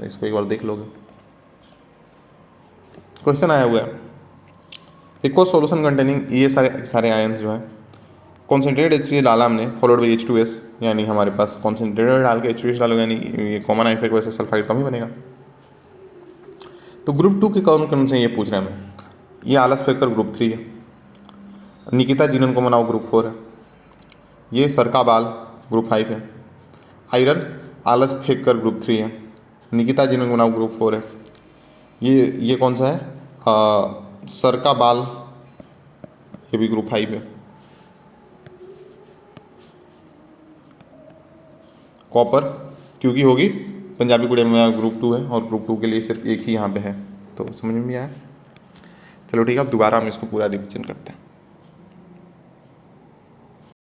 है। इसको एक बार देख लोगे, क्वेश्चन आया हुआ है। इक्वल सॉल्यूशन कंटेनिंग ये सारे आयंस जो है, कॉन्सेंट्रेटेड HCl डाला हमने, फॉलोड बाई H2S, यानी हमारे पास कॉन्सेंट्रेटेड डाल के H2S डालोगे, यानी ये कॉमन आइफेक्ट वैसे सल्फाइड कम ही बनेगा। तो ग्रुप 2 के कौन से ये पूछ रहे हैं हमें, ये आलस फेकर ग्रुप 3 है, निकिता जीनन को मनाओ ग्रुप 4 है, ये सरका बाल ग्रुप 5 है, आयरन आलस फेकर ग्रुप 3 है, निकिता जीनन को मनाओ ग्रुप 4 है, ये कौन सा है, सरका बाल, ये भी ग्रुप 5 है, कॉपर क्योंकि होगी पंजाबी कुड़िया में ग्रुप 2 है, और ग्रुप 2 के लिए सिर्फ एक ही यहाँ पे है। तो समझ में भी आया। चलो ठीक है, अब दोबारा हम इसको पूरा रिविजन करते हैं।